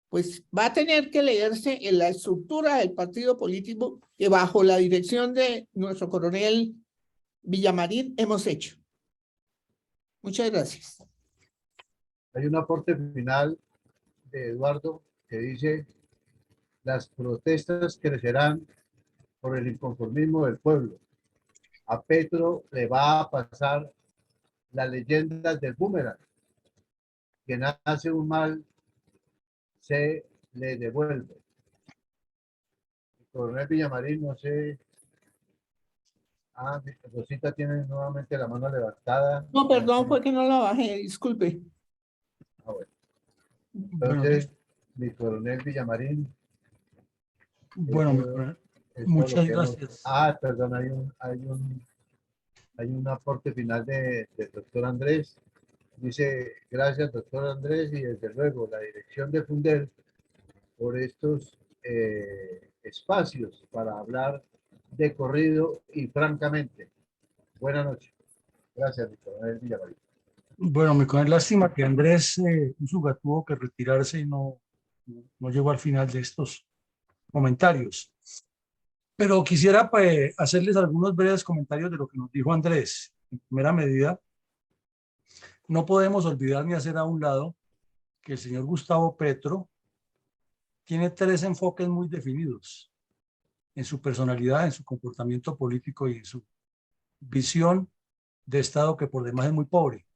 S1: Pues va a tener que leerse en la estructura del partido político que bajo la dirección de nuestro coronel Villamarín hemos hecho. Muchas gracias.
S3: Hay un aporte final de Eduardo que dice, las protestas crecerán por el inconformismo del pueblo. A Petro le va a pasar la leyenda del boomerang. Quien hace un mal se le devuelve. El coronel Villamarín, no sé. Rosita tiene nuevamente la mano levantada.
S1: No, perdón, fue que no la bajé, disculpe.
S3: Bueno. Entonces, mi coronel Villamarín.
S4: Bueno, mi coronel, muchas gracias.
S3: Perdón, hay un aporte final del doctor Andrés. Dice, gracias, doctor Andrés, y desde luego la dirección de Fundel por estos espacios para hablar de corrido y francamente. Buenas noches. Gracias, mi coronel Villamarín.
S4: Bueno, me coronel, lástima que Andrés Unzuka tuvo que retirarse y no llegó al final de estos comentarios. Pero quisiera hacerles algunos breves comentarios de lo que nos dijo Andrés. En primera medida, no podemos olvidar ni hacer a un lado que el señor Gustavo Petro tiene 3 enfoques muy definidos en su personalidad, en su comportamiento político y en su visión de Estado, que por demás es muy pobre.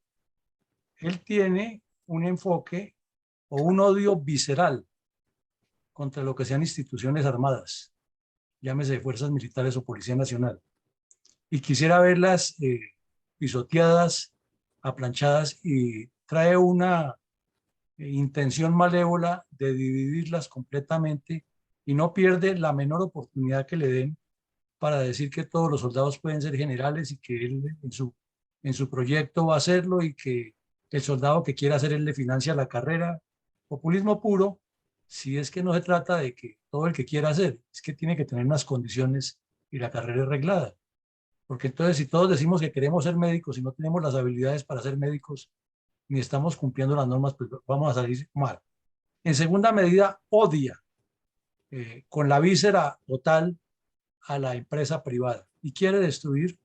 S4: Él tiene un enfoque o un odio visceral contra lo que sean instituciones armadas, llámese fuerzas militares o Policía Nacional, y quisiera verlas pisoteadas, aplanchadas, y trae una intención malévola de dividirlas completamente y no pierde la menor oportunidad que le den para decir que todos los soldados pueden ser generales y que él en su proyecto va a hacerlo y que el soldado que quiera hacer él le financia la carrera. Populismo puro, si es que no se trata de que todo el que quiera hacer, es que tiene que tener unas condiciones y la carrera es reglada. Porque entonces si todos decimos que queremos ser médicos y no tenemos las habilidades para ser médicos, ni estamos cumpliendo las normas, pues vamos a salir mal. En segunda medida, odia con la víscera total a la empresa privada y quiere destruir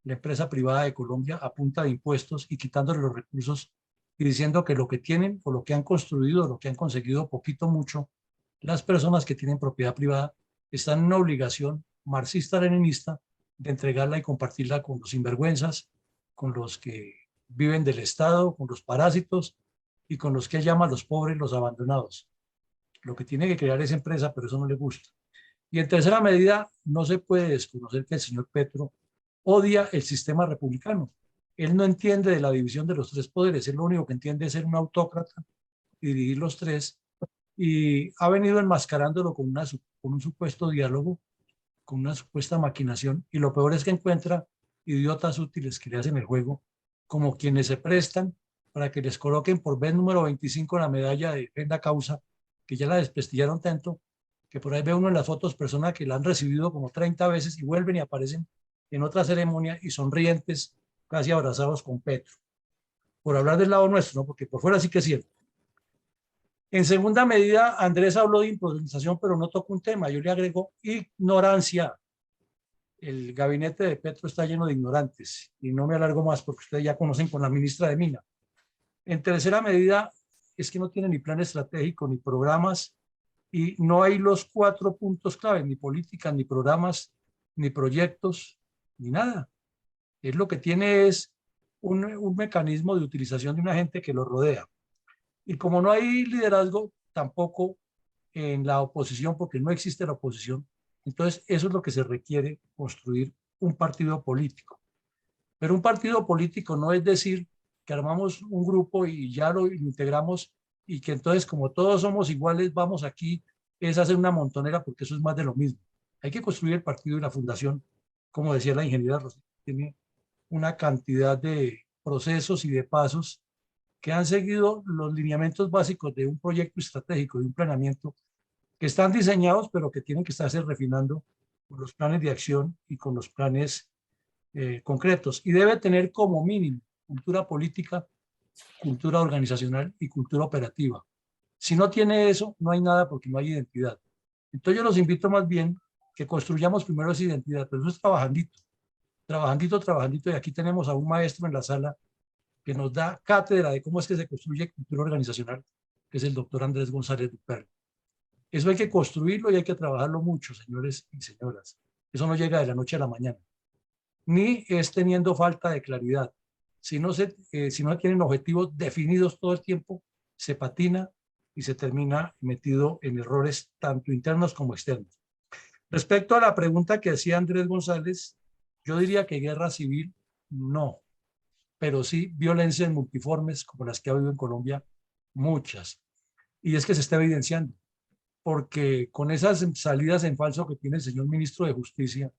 S4: la empresa privada de Colombia a punta de impuestos y quitándole los recursos y diciendo que lo que tienen o lo que han construido, lo que han conseguido poquito mucho, las personas que tienen propiedad privada están en una obligación marxista-leninista de entregarla y compartirla con los sinvergüenzas, con los que viven del Estado, con los parásitos y con los que él llama los pobres, los abandonados. Lo que tiene que crear es empresa, pero eso no le gusta. Y en tercera medida, no se puede desconocer que el señor Petro odia el sistema republicano. Él no entiende de la división de los tres poderes, él lo único que entiende es ser un autócrata y dirigir los tres, y ha venido enmascarándolo con un supuesto diálogo, con una supuesta maquinación, y lo peor es que encuentra idiotas útiles que le hacen el juego, como quienes se prestan para que les coloquen por vez número 25 la medalla de Defenda Causa, que ya la desprestigiaron tanto, que por ahí ve uno en las fotos personas que la han recibido como 30 veces y vuelven y aparecen en otra ceremonia y sonrientes, casi abrazados con Petro. Por hablar del lado nuestro, ¿no? Porque por fuera sí que es cierto. En segunda medida, Andrés habló de improvisación, pero no tocó un tema. Yo le agrego ignorancia. El gabinete de Petro está lleno de ignorantes y no me alargo más porque ustedes ya conocen con la ministra de Mina. En tercera medida, es que no tiene ni plan estratégico ni programas y no hay los 4 puntos clave, ni políticas, ni programas, ni proyectos, ni nada. Es lo que tiene es un mecanismo de utilización de una gente que lo rodea. Y como no hay liderazgo, tampoco en la oposición, porque no existe la oposición, entonces eso es lo que se requiere, construir un partido político. Pero un partido político no es decir que armamos un grupo y ya lo integramos y que entonces como todos somos iguales, vamos aquí, es hacer una montonera, porque eso es más de lo mismo. Hay que construir el partido y la fundación, como decía la ingeniera Rosita, tiene una cantidad de procesos y de pasos que han seguido los lineamientos básicos de un proyecto estratégico, de un planeamiento, que están diseñados, pero que tienen que estarse refinando con los planes de acción y con los planes concretos. Y debe tener como mínimo cultura política, cultura organizacional y cultura operativa. Si no tiene eso, no hay nada porque no hay identidad. Entonces yo los invito más bien que construyamos primero esa identidad, pero eso es trabajandito, trabajandito, trabajandito. Y aquí tenemos a un maestro en la sala que nos da cátedra de cómo es que se construye cultura organizacional, que es el doctor Andrés González Duperre. Eso hay que construirlo y hay que trabajarlo mucho, señores y señoras. Eso no llega de la noche a la mañana, ni es teniendo falta de claridad. Si no tienen objetivos definidos todo el tiempo, se patina y se termina metido en errores tanto internos como externos. Respecto a la pregunta que hacía Andrés González, yo diría que guerra civil no, pero sí violencias multiformes como las que ha habido en Colombia, muchas. Y es que se está evidenciando, porque con esas salidas en falso que tiene el señor ministro de Justicia,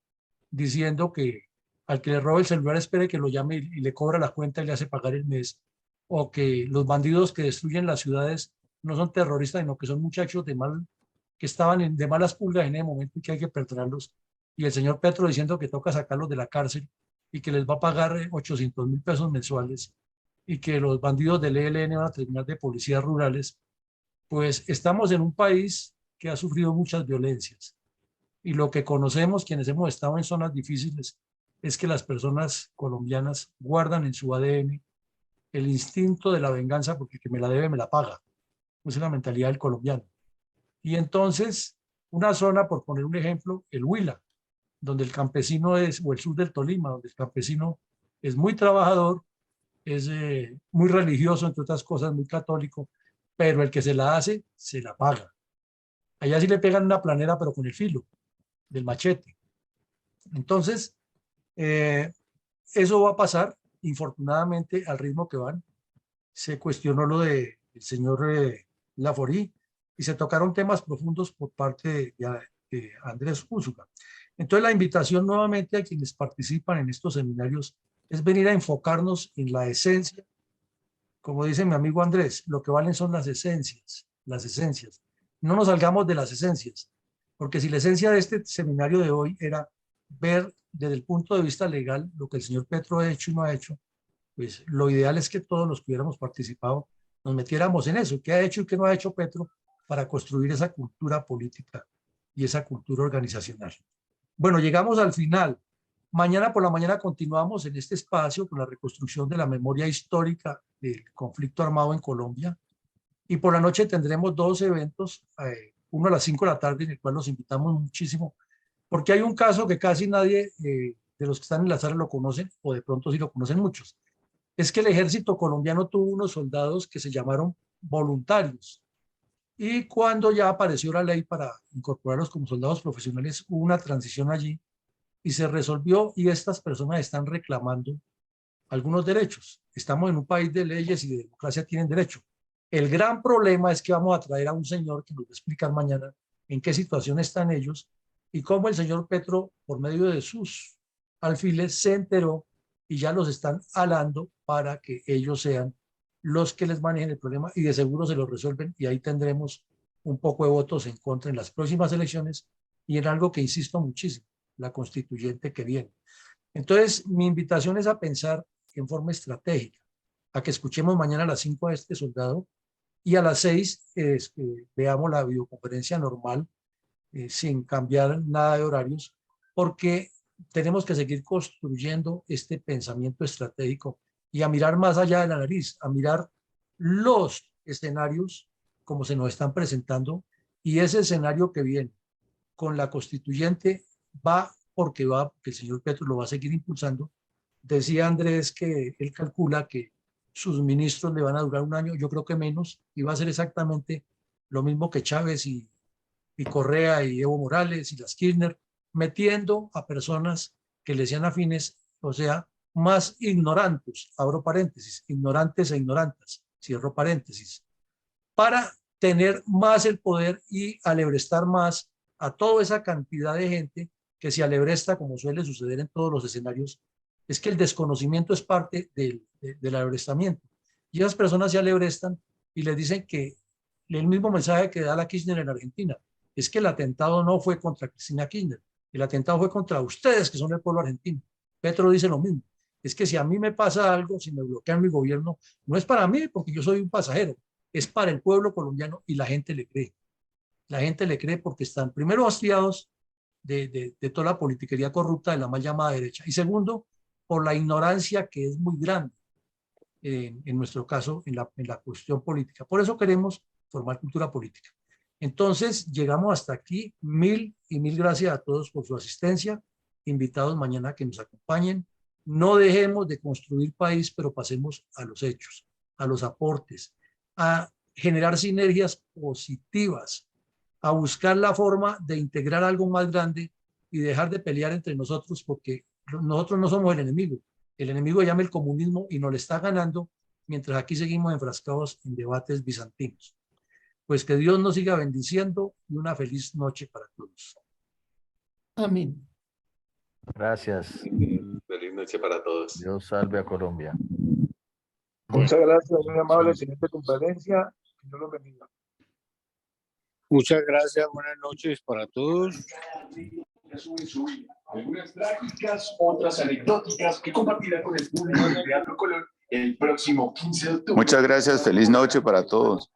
S4: diciendo que al que le robe el celular espere que lo llame y le cobra la cuenta y le hace pagar el mes, o que los bandidos que destruyen las ciudades no son terroristas, sino que son muchachos que estaban de malas pulgas en ese momento y que hay que perdonarlos. Y el señor Petro diciendo que toca sacarlos de la cárcel y que les va a pagar 800.000 pesos mensuales y que los bandidos del ELN van a terminar de policías rurales. Pues estamos en un país que ha sufrido muchas violencias. Y lo que conocemos, quienes hemos estado en zonas difíciles, es que las personas colombianas guardan en su ADN el instinto de la venganza, porque el que me la debe me la paga. Es la mentalidad del colombiano. Y entonces, una zona, por poner un ejemplo, el Huila, donde el campesino es, o el sur del Tolima, donde el campesino es muy trabajador, es muy religioso, entre otras cosas, muy católico, pero el que se la hace, se la paga. Allá sí le pegan una planera, pero con el filo del machete. Entonces, eso va a pasar, infortunadamente, al ritmo que van. Se cuestionó lo del señor Laforí y se tocaron temas profundos por parte de Andrés Úsuga. Entonces, la invitación nuevamente a quienes participan en estos seminarios es venir a enfocarnos en la esencia. Como dice mi amigo Andrés, lo que valen son las esencias, las esencias. No nos salgamos de las esencias, porque si la esencia de este seminario de hoy era ver desde el punto de vista legal lo que el señor Petro ha hecho y no ha hecho, pues lo ideal es que todos los que hubiéramos participado nos metiéramos en eso, qué ha hecho y qué no ha hecho Petro para construir esa cultura política y esa cultura organizacional. Bueno, llegamos al final. Mañana por la mañana continuamos en este espacio con la reconstrucción de la memoria histórica del conflicto armado en Colombia. Y por la noche tendremos 2 eventos, uno a las 5 de la tarde, en el cual los invitamos muchísimo, porque hay un caso que casi nadie de los que están en la sala lo conocen, o de pronto sí lo conocen muchos. Es que el ejército colombiano tuvo unos soldados que se llamaron voluntarios. Y cuando ya apareció la ley para incorporarlos como soldados profesionales, hubo una transición allí y se resolvió, y estas personas están reclamando algunos derechos. Estamos en un país de leyes y de democracia, tienen derecho. El gran problema es que vamos a traer a un señor que nos va a explicar mañana en qué situación están ellos y cómo el señor Petro, por medio de sus alfiles, se enteró y ya los están alando para que ellos sean los que les manejen el problema, y de seguro se lo resuelven, y ahí tendremos un poco de votos en contra en las próximas elecciones y en algo que insisto muchísimo, la constituyente que viene. Entonces, mi invitación es a pensar en forma estratégica, a que escuchemos mañana a las 5 a este soldado y a las 6 veamos la videoconferencia normal, sin cambiar nada de horarios, porque tenemos que seguir construyendo este pensamiento estratégico y a mirar más allá de la nariz, a mirar los escenarios como se nos están presentando, y ese escenario que viene con la constituyente va porque va, que el señor Petro lo va a seguir impulsando. Decía Andrés que él calcula que sus ministros le van a durar 1 año, yo creo que menos, y va a ser exactamente lo mismo que Chávez y Correa y Evo Morales y las Kirchner, metiendo a personas que le sean afines, o sea, más ignorantes, abro paréntesis, ignorantes e ignorantes, cierro paréntesis, para tener más el poder y alebrestar más a toda esa cantidad de gente que se alebresta, como suele suceder en todos los escenarios. Es que el desconocimiento es parte del alebrestamiento. Y esas personas se alebrestan y les dicen que el mismo mensaje que da la Kirchner en Argentina, es que el atentado no fue contra Cristina Kirchner, el atentado fue contra ustedes, que son el pueblo argentino. Petro dice lo mismo, es que si a mí me pasa algo, si me bloquean mi gobierno, no es para mí porque yo soy un pasajero, es para el pueblo colombiano, y la gente le cree. La gente le cree porque están, primero, hastiados de toda la politiquería corrupta de la mal llamada derecha, y segundo, por la ignorancia que es muy grande, en nuestro caso, en la cuestión política. Por eso queremos formar cultura política. Entonces, llegamos hasta aquí. Mil gracias a todos por su asistencia. Invitados mañana a que nos acompañen. No dejemos de construir país, pero pasemos a los hechos, a los aportes, a generar sinergias positivas, a buscar la forma de integrar algo más grande y dejar de pelear entre nosotros, porque nosotros no somos el enemigo. El enemigo se llama el comunismo y nos le está ganando, mientras aquí seguimos enfrascados en debates bizantinos. Pues que Dios nos siga bendiciendo y una feliz noche para todos.
S1: Amén.
S6: Gracias.
S11: Feliz noche para todos.
S6: Dios salve a Colombia.
S12: Muchas gracias, muy amable señor de conferencia. Que Dios los bendiga.
S13: Muchas gracias, buenas noches para todos.
S14: Algunas trágicas, otras anecdóticas que compartirá con el público del Teatro Colón el próximo 15 de octubre.
S15: Muchas gracias, feliz noche para todos.